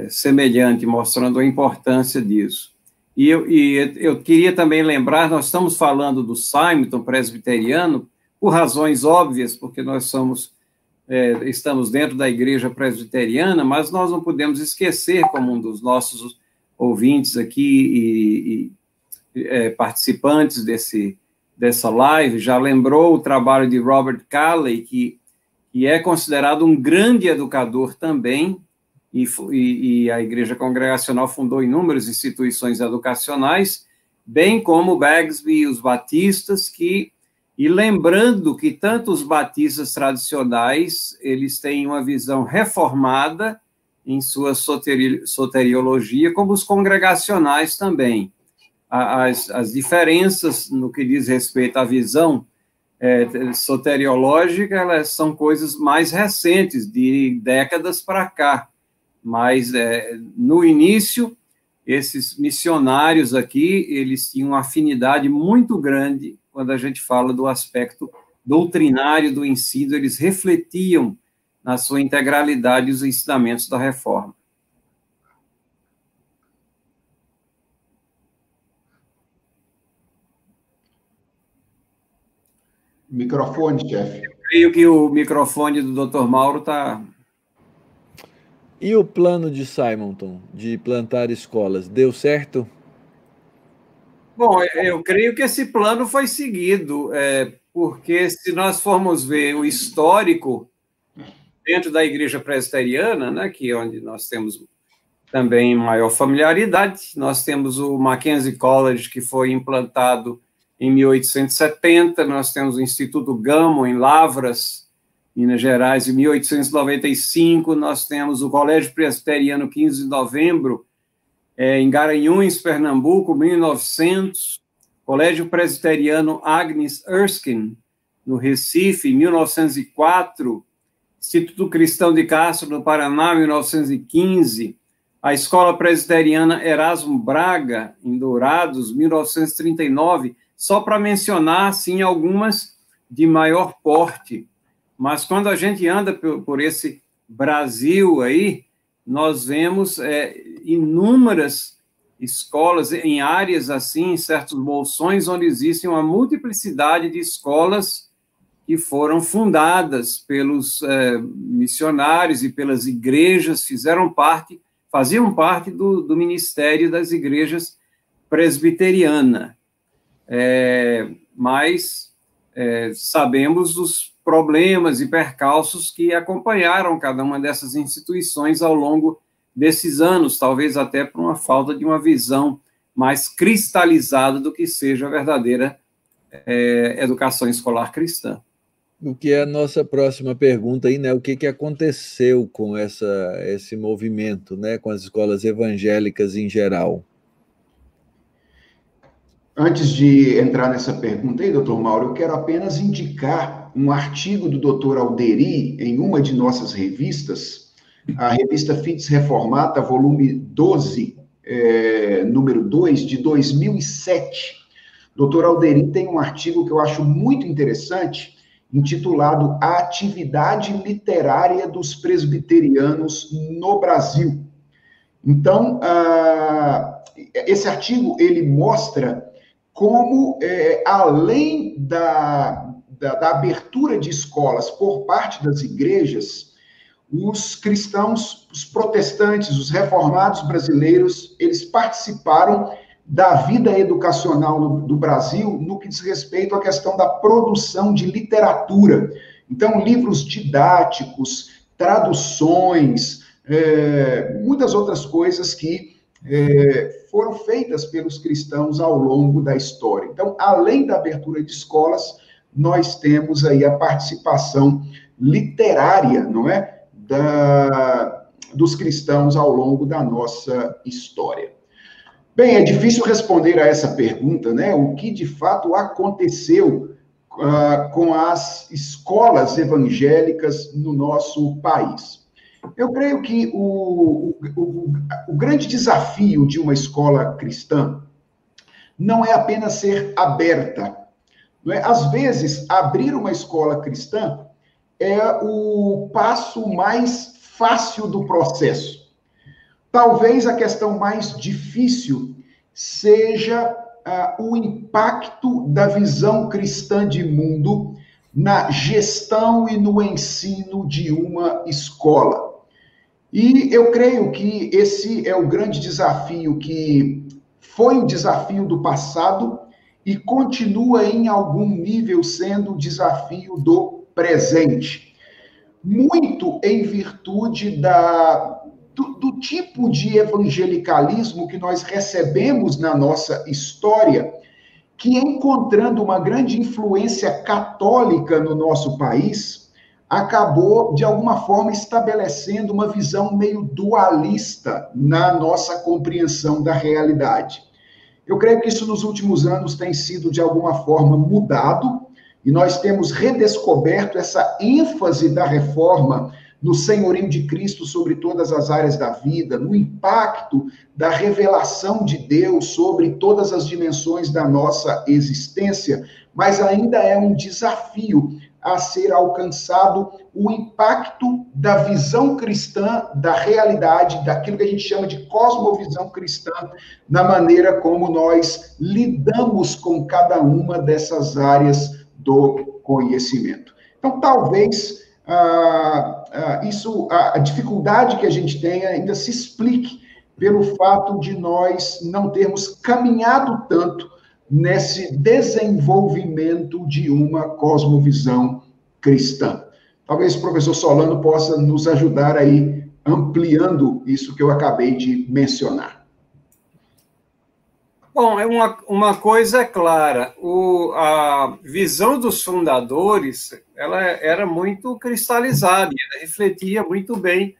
semelhante, mostrando a importância disso. E eu queria também lembrar, nós estamos falando do Simonton presbiteriano, por razões óbvias, porque nós estamos dentro da igreja presbiteriana, mas nós não podemos esquecer, como um dos nossos ouvintes aqui e participantes dessa live já lembrou o trabalho de Robert Calley, que e é considerado um grande educador também, e a Igreja Congregacional fundou inúmeras instituições educacionais, bem como Bagsby e os batistas, e lembrando que tanto os batistas tradicionais, eles têm uma visão reformada em sua soteriologia, como os congregacionais também. As diferenças no que diz respeito à visão soteriológica, elas são coisas mais recentes, de décadas para cá. Mas, no início, esses missionários aqui, eles tinham uma afinidade muito grande quando a gente fala do aspecto doutrinário do ensino, eles refletiam na sua integralidade os ensinamentos da Reforma.
Microfone, chefe.
Eu creio que o microfone do Dr. Mauro está...
E o plano de Simonton, de plantar escolas, deu certo?
Bom, eu creio que esse plano foi seguido, porque se nós formos ver o histórico dentro da Igreja Presbiteriana, né, que é onde nós temos também maior familiaridade, nós temos o Mackenzie College, que foi implantado em 1870, nós temos o Instituto Gamo, em Lavras, Minas Gerais, em 1895, nós temos o Colégio Presbiteriano 15 de Novembro, em Garanhuns, Pernambuco, 1900, Colégio Presbiteriano Agnes Erskine, no Recife, 1904, Instituto Cristão de Castro, no Paraná, 1915, a Escola Presbiteriana Erasmo Braga, em Dourados, 1939, só para mencionar, assim, algumas de maior porte. Mas quando a gente anda por esse Brasil aí, nós vemos inúmeras escolas em áreas assim, em certos bolsões, onde existe uma multiplicidade de escolas que foram fundadas pelos missionários e pelas igrejas, faziam parte do ministério das igrejas presbiterianas. Mas sabemos dos problemas e percalços que acompanharam cada uma dessas instituições ao longo desses anos, talvez até por uma falta de uma visão mais cristalizada do que seja a verdadeira educação escolar cristã.
O que é a nossa próxima pergunta aí, né? O que aconteceu com esse movimento, né? Com as escolas evangélicas em geral?
Antes de entrar nessa pergunta aí, doutor Mauro, eu quero apenas indicar um artigo do doutor Alderi em uma de nossas revistas, a revista Fides Reformata, volume 12, número 2, de 2007. Doutor Alderi tem um artigo que eu acho muito interessante, intitulado A Atividade Literária dos Presbiterianos no Brasil. Então, esse artigo, ele mostra como, além da abertura de escolas por parte das igrejas, os cristãos, os protestantes, os reformados brasileiros, eles participaram da vida educacional do Brasil no que diz respeito à questão da produção de literatura. Então, livros didáticos, traduções, muitas outras coisas que foram feitas pelos cristãos ao longo da história. Então, além da abertura de escolas, nós temos aí a participação literária, não é? Dos cristãos ao longo da nossa história. Bem, é difícil responder a essa pergunta, né? O que de fato aconteceu com as escolas evangélicas no nosso país? Eu creio que o grande desafio de uma escola cristã não é apenas ser aberta. Não é? Às vezes, abrir uma escola cristã é o passo mais fácil do processo. Talvez a questão mais difícil seja o impacto da visão cristã de mundo na gestão e no ensino de uma escola. E eu creio que esse é o grande desafio, que foi o desafio do passado e continua em algum nível sendo o desafio do presente. muito em virtude do tipo de evangelicalismo que nós recebemos na nossa história, que, encontrando uma grande influência católica no nosso país, acabou, de alguma forma, estabelecendo uma visão meio dualista na nossa compreensão da realidade. Eu creio que isso, nos últimos anos, tem sido, de alguma forma, mudado, e nós temos redescoberto essa ênfase da reforma no senhorio de Cristo sobre todas as áreas da vida, no impacto da revelação de Deus sobre todas as dimensões da nossa existência, mas ainda é um desafio a ser alcançado o impacto da visão cristã, da realidade, daquilo que a gente chama de cosmovisão cristã, na maneira como nós lidamos com cada uma dessas áreas do conhecimento. Então, talvez a dificuldade que a gente tem ainda se explique pelo fato de nós não termos caminhado tanto nesse desenvolvimento de uma cosmovisão cristã. Talvez o professor Solano possa nos ajudar aí, ampliando isso que eu acabei de mencionar.
Bom, uma coisa é clara, a visão dos fundadores, ela era muito cristalizada, ela refletia muito bem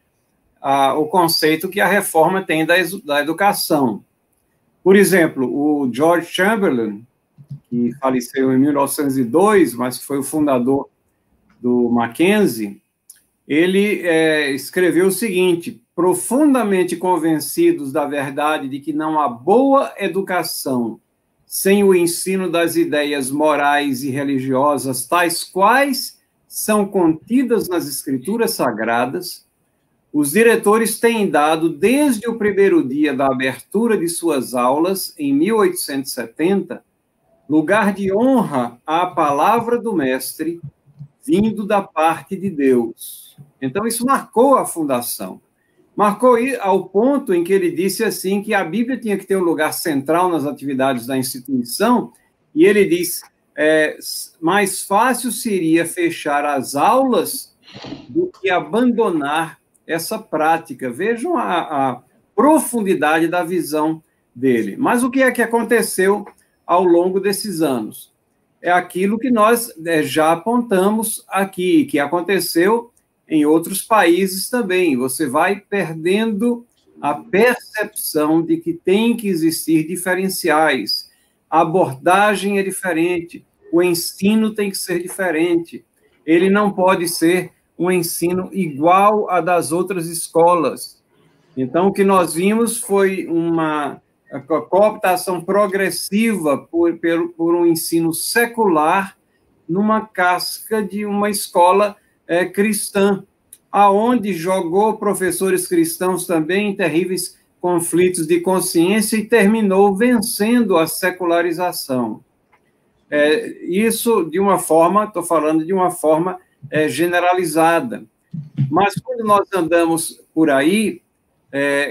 o conceito que a reforma tem da educação. Por exemplo, o George Chamberlain, que faleceu em 1902, mas foi o fundador do Mackenzie, ele escreveu o seguinte: profundamente convencidos da verdade de que não há boa educação sem o ensino das ideias morais e religiosas, tais quais são contidas nas Escrituras Sagradas, os diretores têm dado, desde o primeiro dia da abertura de suas aulas, em 1870, lugar de honra à palavra do mestre, vindo da parte de Deus. Então, isso marcou a fundação. Marcou ao ponto em que ele disse assim que a Bíblia tinha que ter um lugar central nas atividades da instituição, e ele diz, mais fácil seria fechar as aulas do que abandonar essa prática. Vejam a profundidade da visão dele. Mas o que é que aconteceu ao longo desses anos? É aquilo que nós já apontamos aqui, que aconteceu em outros países também. Você vai perdendo a percepção de que tem que existir diferenciais. A abordagem é diferente, o ensino tem que ser diferente. Ele não pode ser um ensino igual a das outras escolas. Então, o que nós vimos foi uma cooptação progressiva por um ensino secular numa casca de uma escola cristã, aonde jogou professores cristãos também em terríveis conflitos de consciência e terminou vencendo a secularização. Isso de uma forma, estou falando de uma forma generalizada. Mas quando nós andamos por aí,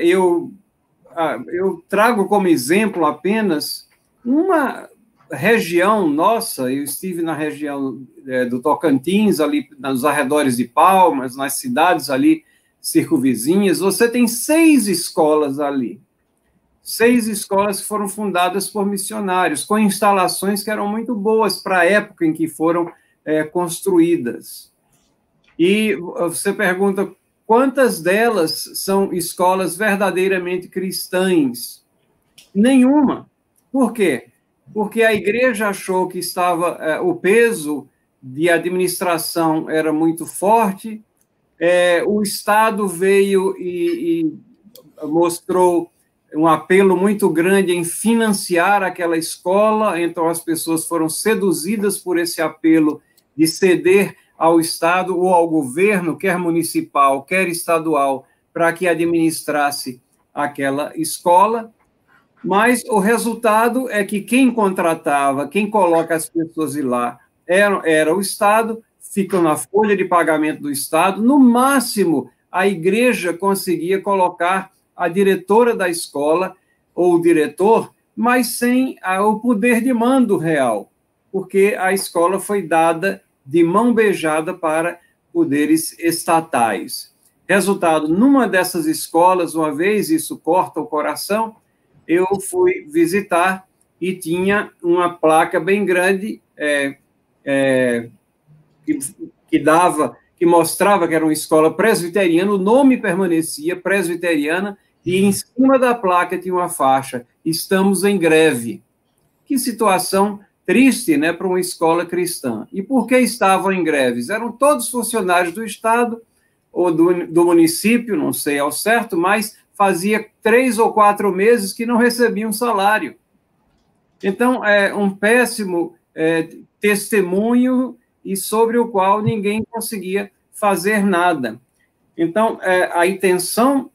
eu trago como exemplo apenas uma região nossa. Eu estive na região do Tocantins, ali nos arredores de Palmas, nas cidades ali circunvizinhas. Você tem 6 escolas ali. 6 escolas que foram fundadas por missionários, com instalações que eram muito boas para a época em que foram construídas. E você pergunta, quantas delas são escolas verdadeiramente cristãs? Nenhuma. Por quê? Porque a igreja achou que o peso de administração era muito forte, o Estado veio e mostrou um apelo muito grande em financiar aquela escola, então as pessoas foram seduzidas por esse apelo de ceder ao Estado ou ao governo, quer municipal, quer estadual, para que administrasse aquela escola. Mas o resultado é que quem contratava, quem coloca as pessoas lá, era o Estado, ficam na folha de pagamento do Estado. No máximo, a igreja conseguia colocar a diretora da escola ou o diretor, mas sem o poder de mando real, porque a escola foi dada de mão beijada para poderes estatais. Resultado, numa dessas escolas, uma vez, isso corta o coração, eu fui visitar e tinha uma placa bem grande que mostrava que era uma escola presbiteriana, o nome permanecia presbiteriana, e em cima da placa tinha uma faixa: estamos em greve. Que situação triste, né, para uma escola cristã. E por que estavam em greves? Eram todos funcionários do Estado ou do município, não sei ao certo, mas fazia 3 ou 4 meses que não recebiam salário. Então, é um péssimo testemunho e sobre o qual ninguém conseguia fazer nada. Então, a intenção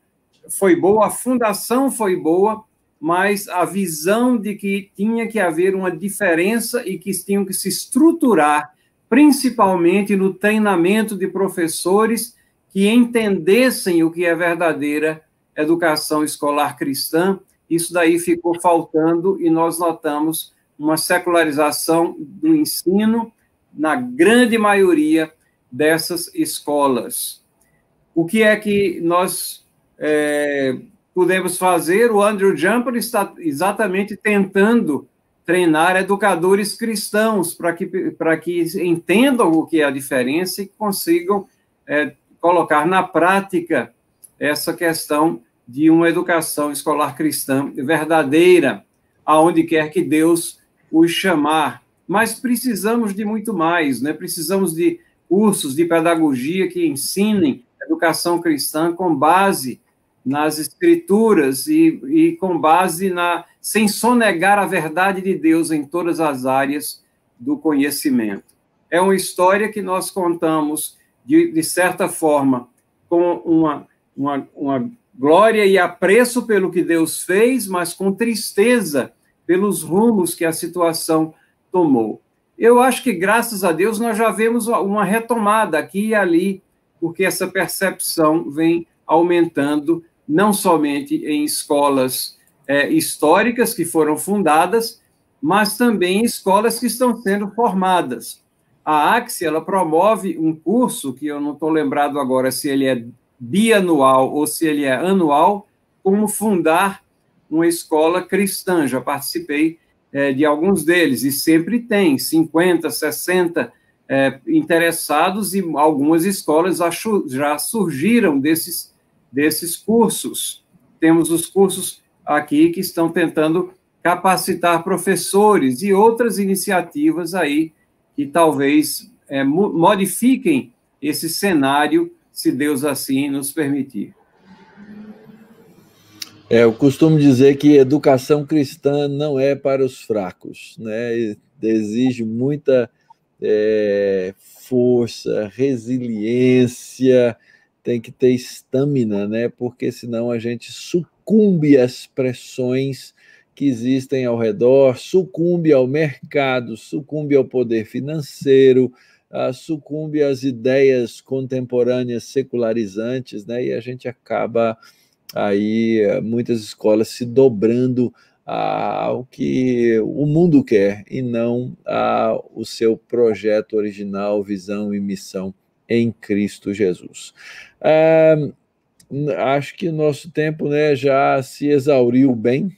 foi boa, a fundação foi boa, mas a visão de que tinha que haver uma diferença e que tinham que se estruturar, principalmente no treinamento de professores que entendessem o que é verdadeira educação escolar cristã. Isso daí ficou faltando e nós notamos uma secularização do ensino na grande maioria dessas escolas. O que é que nós podemos fazer? O Andrew Jumper está exatamente tentando treinar educadores cristãos para que entendam o que é a diferença e consigam colocar na prática essa questão de uma educação escolar cristã verdadeira, aonde quer que Deus os chamar. Mas precisamos de muito mais, né? Precisamos de cursos de pedagogia que ensinem educação cristã com base nas Escrituras e com base sem sonegar a verdade de Deus em todas as áreas do conhecimento. É uma história que nós contamos, de certa forma, com uma glória e apreço pelo que Deus fez, mas com tristeza pelos rumos que a situação tomou. Eu acho que, graças a Deus, nós já vemos uma retomada aqui e ali, porque essa percepção vem aumentando, não somente em escolas históricas que foram fundadas, mas também em escolas que estão sendo formadas. A AXE, ela promove um curso, que eu não estou lembrado agora se ele é bianual ou se ele é anual, como fundar uma escola cristã. Já participei de alguns deles, e sempre tem 50, 60 interessados, e algumas escolas já surgiram desses cursos. Temos os cursos aqui que estão tentando capacitar professores e outras iniciativas aí que talvez modifiquem esse cenário, se Deus assim nos permitir.
Eu costumo dizer que educação cristã não é para os fracos, né? Exige muita força, resiliência, tem que ter estamina, né? Porque senão a gente sucumbe às pressões que existem ao redor, sucumbe ao mercado, sucumbe ao poder financeiro, sucumbe às ideias contemporâneas secularizantes, né? E a gente acaba aí muitas escolas se dobrando ao que o mundo quer e não ao seu projeto original, visão e missão em Cristo Jesus. Acho que o nosso tempo, né, já se exauriu bem.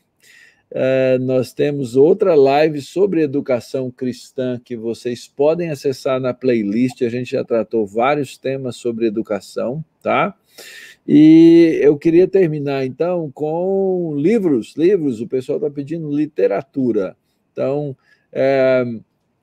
Nós temos outra live sobre educação cristã que vocês podem acessar na playlist. A gente já tratou vários temas sobre educação, tá? E eu queria terminar, então, com livros. O pessoal está pedindo literatura. Então,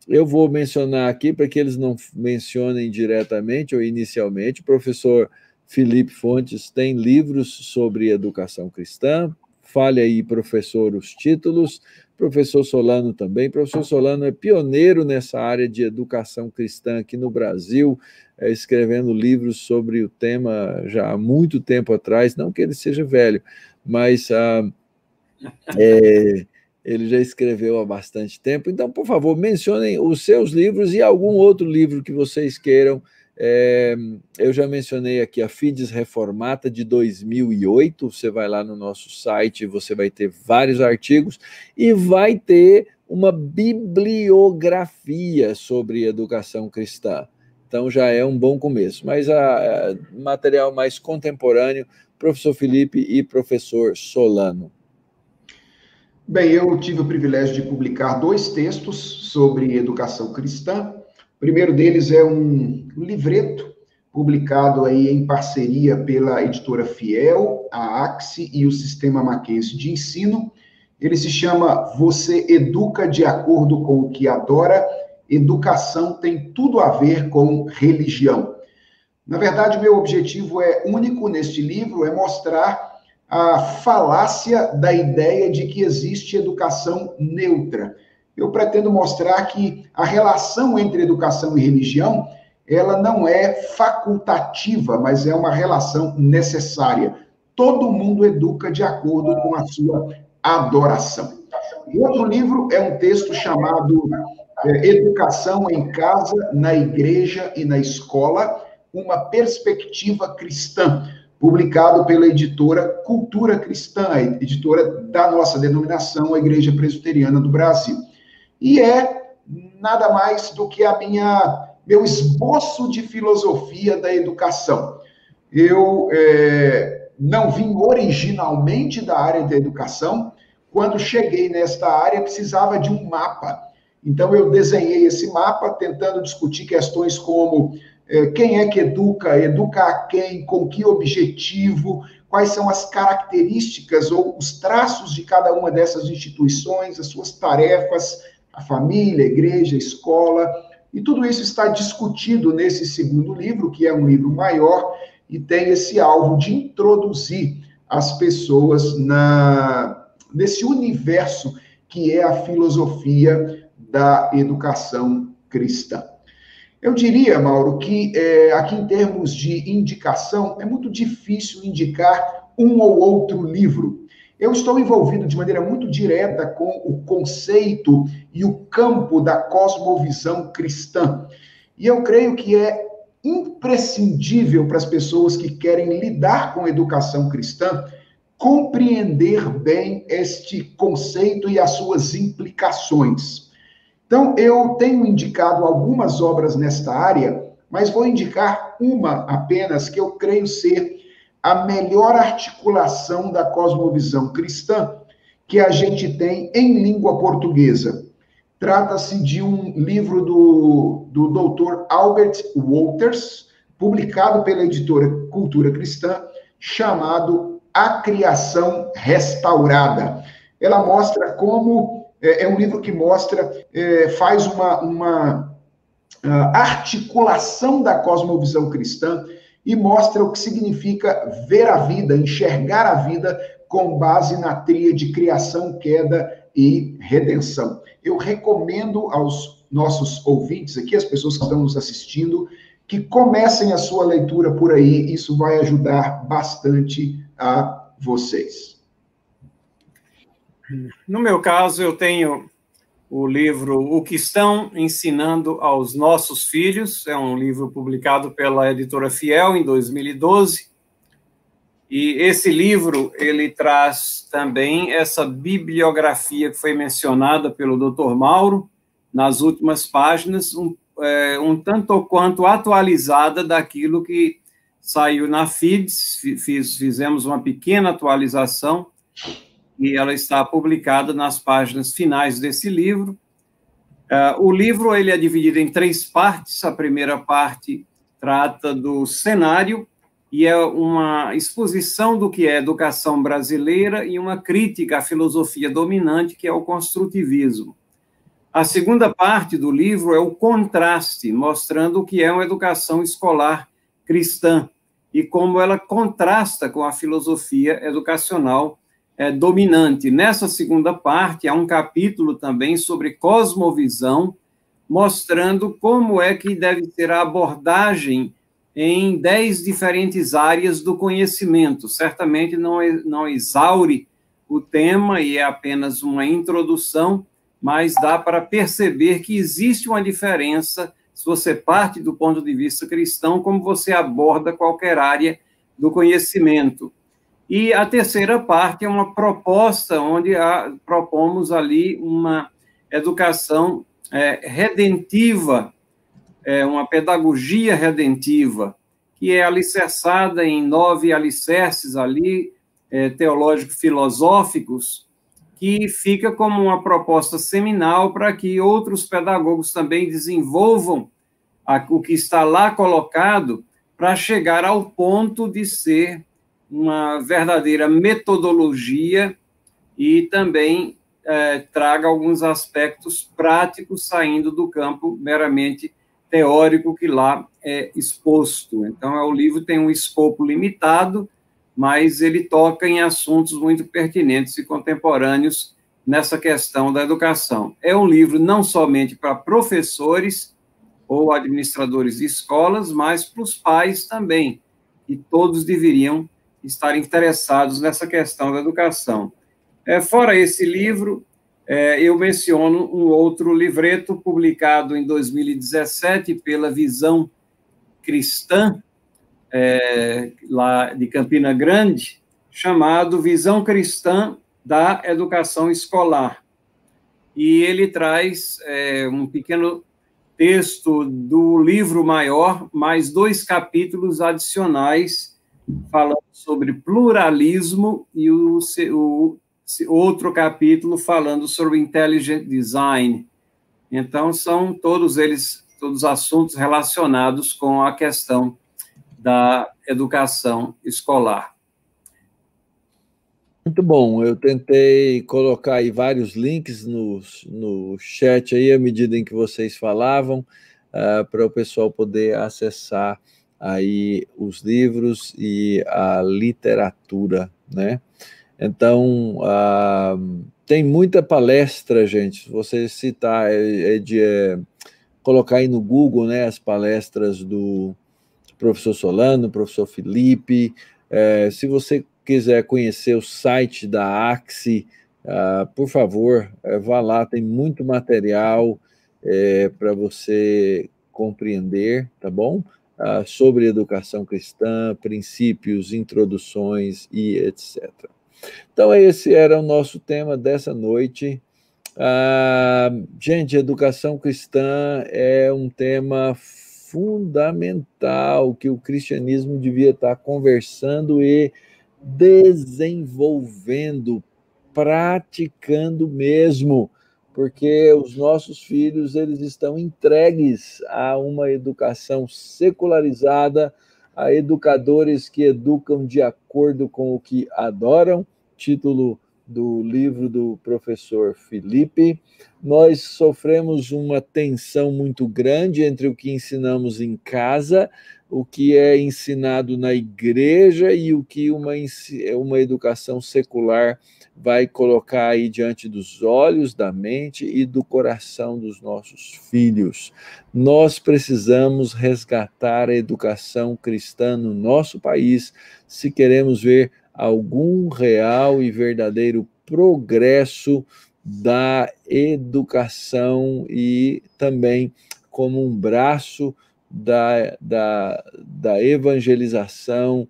eu vou mencionar aqui, para que eles não mencionem diretamente ou inicialmente, o professor Felipe Fontes tem livros sobre educação cristã. Fale aí, professor, os títulos. Professor Solano também. Professor Solano é pioneiro nessa área de educação cristã aqui no Brasil, escrevendo livros sobre o tema já há muito tempo atrás. Não que ele seja velho, mas ele já escreveu há bastante tempo. Então, por favor, mencionem os seus livros e algum outro livro que vocês queiram. Eu já mencionei aqui a Fides Reformata, de 2008. Você vai lá no nosso site, você vai ter vários artigos e vai ter uma bibliografia sobre educação cristã. Então já é um bom começo. Mas a material mais contemporâneo, professor Felipe e professor Solano.
Bem, eu tive o privilégio de publicar 2 textos sobre educação cristã. O primeiro deles é um livreto publicado aí em parceria pela editora Fiel, a Axie e o Sistema Mackenzie de Ensino. Ele se chama Você Educa de Acordo com o que Adora? Educação tem tudo a ver com religião. Na verdade, o meu objetivo é único neste livro, é mostrar a falácia da ideia de que existe educação neutra. Eu pretendo mostrar que a relação entre educação e religião, ela não é facultativa, mas é uma relação necessária. Todo mundo educa de acordo com a sua adoração. E outro livro é um texto chamado Educação em Casa, na Igreja e na Escola, uma perspectiva cristã, publicado pela editora Cultura Cristã, a editora da nossa denominação, a Igreja Presbiteriana do Brasil. E é nada mais do que meu esboço de filosofia da educação. Eu não vim originalmente da área da educação. Quando cheguei nesta área, precisava de um mapa. Então, eu desenhei esse mapa tentando discutir questões como quem é que educa a quem, com que objetivo, quais são as características ou os traços de cada uma dessas instituições, as suas tarefas, a família, a igreja, a escola, e tudo isso está discutido nesse segundo livro, que é um livro maior, e tem esse alvo de introduzir as pessoas nesse universo que é a filosofia da educação cristã. Eu diria, Mauro, que aqui em termos de indicação, é muito difícil indicar um ou outro livro. Eu estou envolvido de maneira muito direta com o conceito e o campo da cosmovisão cristã. E eu creio que é imprescindível para as pessoas que querem lidar com a educação cristã compreender bem este conceito e as suas implicações. Então, eu tenho indicado algumas obras nesta área, mas vou indicar uma apenas que eu creio ser a melhor articulação da cosmovisão cristã que a gente tem em língua portuguesa. Trata-se de um livro do Dr. Albert Wolters, publicado pela editora Cultura Cristã, chamado A Criação Restaurada. Ela mostra como... É um livro que mostra, faz uma articulação da cosmovisão cristã e mostra o que significa ver a vida, enxergar a vida com base na tríade criação, queda e redenção. Eu recomendo aos nossos ouvintes aqui, as pessoas que estão nos assistindo, que comecem a sua leitura por aí. Isso vai ajudar bastante a vocês.
No meu caso, eu tenho o livro O que estão ensinando aos nossos filhos, é um livro publicado pela editora Fiel em 2012, e esse livro, ele traz também essa bibliografia que foi mencionada pelo Dr. Mauro nas últimas páginas, um tanto ou quanto atualizada daquilo que saiu na FIDS, fizemos uma pequena atualização, e ela está publicada nas páginas finais desse livro. O livro ele é dividido em 3 partes. A primeira parte trata do cenário, e é uma exposição do que é educação brasileira e uma crítica à filosofia dominante, que é o construtivismo. A segunda parte do livro é o contraste, mostrando o que é uma educação escolar cristã e como ela contrasta com a filosofia educacional dominante. Nessa segunda parte, há um capítulo também sobre cosmovisão, mostrando como é que deve ser a abordagem em 10 diferentes áreas do conhecimento. Certamente não exaure o tema e é apenas uma introdução, mas dá para perceber que existe uma diferença se você parte do ponto de vista cristão, como você aborda qualquer área do conhecimento. E a terceira parte é uma proposta onde propomos ali uma educação redentiva uma pedagogia redentiva, que é alicerçada em 9 alicerces ali, teológico-filosóficos, que fica como uma proposta seminal para que outros pedagogos também desenvolvam o que está lá colocado para chegar ao ponto de ser uma verdadeira metodologia e também traga alguns aspectos práticos saindo do campo meramente teórico que lá é exposto. Então, o livro tem um escopo limitado, mas ele toca em assuntos muito pertinentes e contemporâneos nessa questão da educação. É um livro não somente para professores ou administradores de escolas, mas para os pais também, e todos deveriam estar interessados nessa questão da educação. Fora esse livro, eu menciono um outro livreto publicado em 2017 pela Visão Cristã, lá de Campina Grande, chamado Visão Cristã da Educação Escolar. E ele traz um pequeno texto do livro maior, mais 2 capítulos adicionais, falando sobre pluralismo, e o outro capítulo falando sobre intelligent design. Então, são todos assuntos relacionados com a questão da educação escolar.
Muito bom, eu tentei colocar aí vários links no chat aí, à medida em que vocês falavam, para o pessoal poder acessar aí os livros e a literatura, né? Então, tem muita palestra, gente, se você citar, colocar aí no Google, né, as palestras do professor Solano, professor Felipe, se você quiser conhecer o site da Axi, por favor, vá lá, tem muito material para você compreender, tá bom? Sobre educação cristã, princípios, introduções e etc. Então, esse era o nosso tema dessa noite. Gente, educação cristã é um tema fundamental que o cristianismo devia estar conversando e desenvolvendo, praticando mesmo, porque os nossos filhos, eles estão entregues a uma educação secularizada, a educadores que educam de acordo com o que adoram, título do livro do professor Felipe. Nós sofremos uma tensão muito grande entre o que ensinamos em casa, o que é ensinado na igreja e o que uma educação secular vai colocar aí diante dos olhos, da mente e do coração dos nossos filhos. Nós precisamos resgatar a educação cristã no nosso país se queremos ver algum real e verdadeiro progresso da educação e também como um braço da evangelização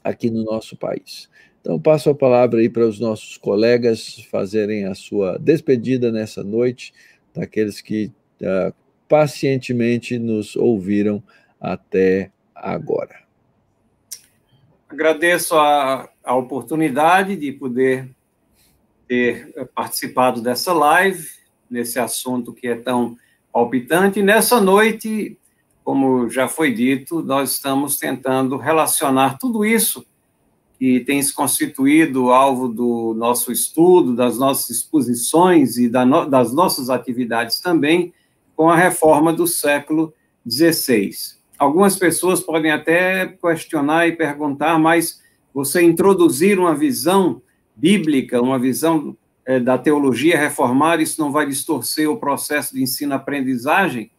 aqui no nosso país. Então, passo a palavra aí para os nossos colegas fazerem a sua despedida nessa noite, daqueles que pacientemente nos ouviram até agora.
Agradeço a oportunidade de poder ter participado dessa live, nesse assunto que é tão palpitante. E nessa noite, como já foi dito, nós estamos tentando relacionar tudo isso que tem se constituído alvo do nosso estudo, das nossas exposições e das nossas atividades também, com a reforma do século XVI. Algumas pessoas podem até questionar e perguntar, mas você introduzir uma visão bíblica, uma visão da teologia reformada, isso não vai distorcer o processo de ensino-aprendizagem?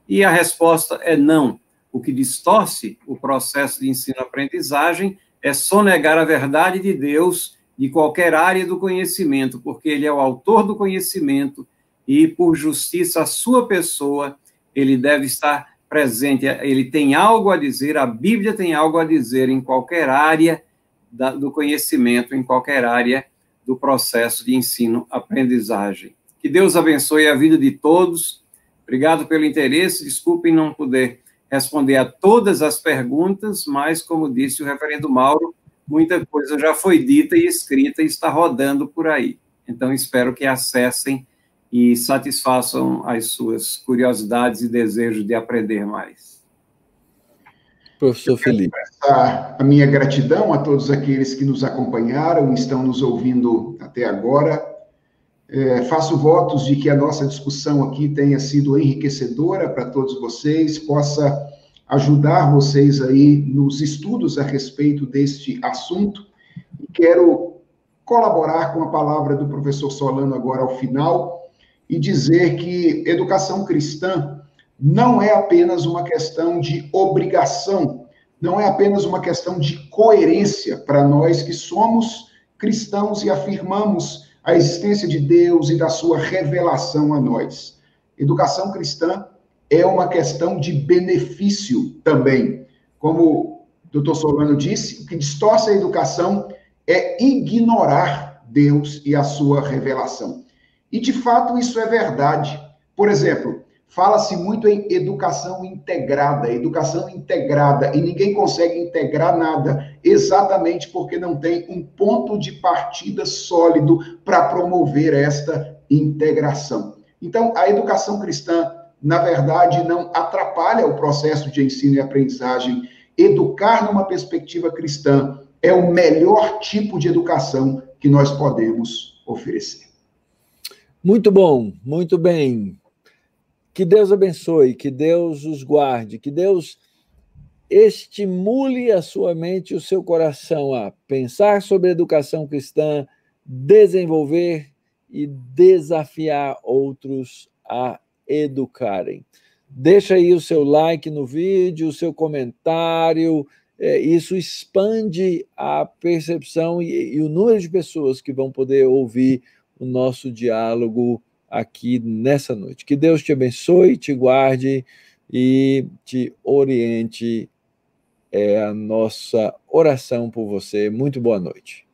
E a resposta é não. O que distorce o processo de ensino-aprendizagem é sonegar a verdade de Deus de qualquer área do conhecimento, porque ele é o autor do conhecimento e, por justiça, a sua pessoa, ele deve estar presente, ele tem algo a dizer, a Bíblia tem algo a dizer em qualquer área do conhecimento, em qualquer área do processo de ensino-aprendizagem. Que Deus abençoe a vida de todos, Obrigado pelo interesse, desculpem não poder responder a todas as perguntas, mas, como disse o reverendo Mauro, muita coisa já foi dita e escrita e está rodando por aí. Então, espero que acessem e satisfaçam as suas curiosidades e desejos de aprender mais.
Professor Felipe.
A minha gratidão a todos aqueles que nos acompanharam, estão nos ouvindo até agora. Faço votos de que a nossa discussão aqui tenha sido enriquecedora para todos vocês, possa ajudar vocês aí nos estudos a respeito deste assunto. E quero colaborar com a palavra do professor Solano agora ao final e dizer que educação cristã não é apenas uma questão de obrigação, não é apenas uma questão de coerência para nós que somos cristãos e afirmamos a existência de Deus e da sua revelação a nós. Educação cristã é uma questão de benefício também. Como o Dr. Solano disse, o que distorce a educação é ignorar Deus e a sua revelação. E, de fato, isso é verdade. Por exemplo, fala-se muito em educação integrada, e ninguém consegue integrar nada, exatamente porque não tem um ponto de partida sólido para promover esta integração. Então, a educação cristã, na verdade, não atrapalha o processo de ensino e aprendizagem. Educar numa perspectiva cristã é o melhor tipo de educação que nós podemos oferecer.
Muito bom, muito bem. Que Deus abençoe, que Deus os guarde, que Deus estimule a sua mente e o seu coração a pensar sobre a educação cristã, desenvolver e desafiar outros a educarem. Deixa aí o seu like no vídeo, o seu comentário, isso expande a percepção e o número de pessoas que vão poder ouvir o nosso diálogo aqui nessa noite. Que Deus te abençoe, te guarde e te oriente. É a nossa oração por você. Muito boa noite.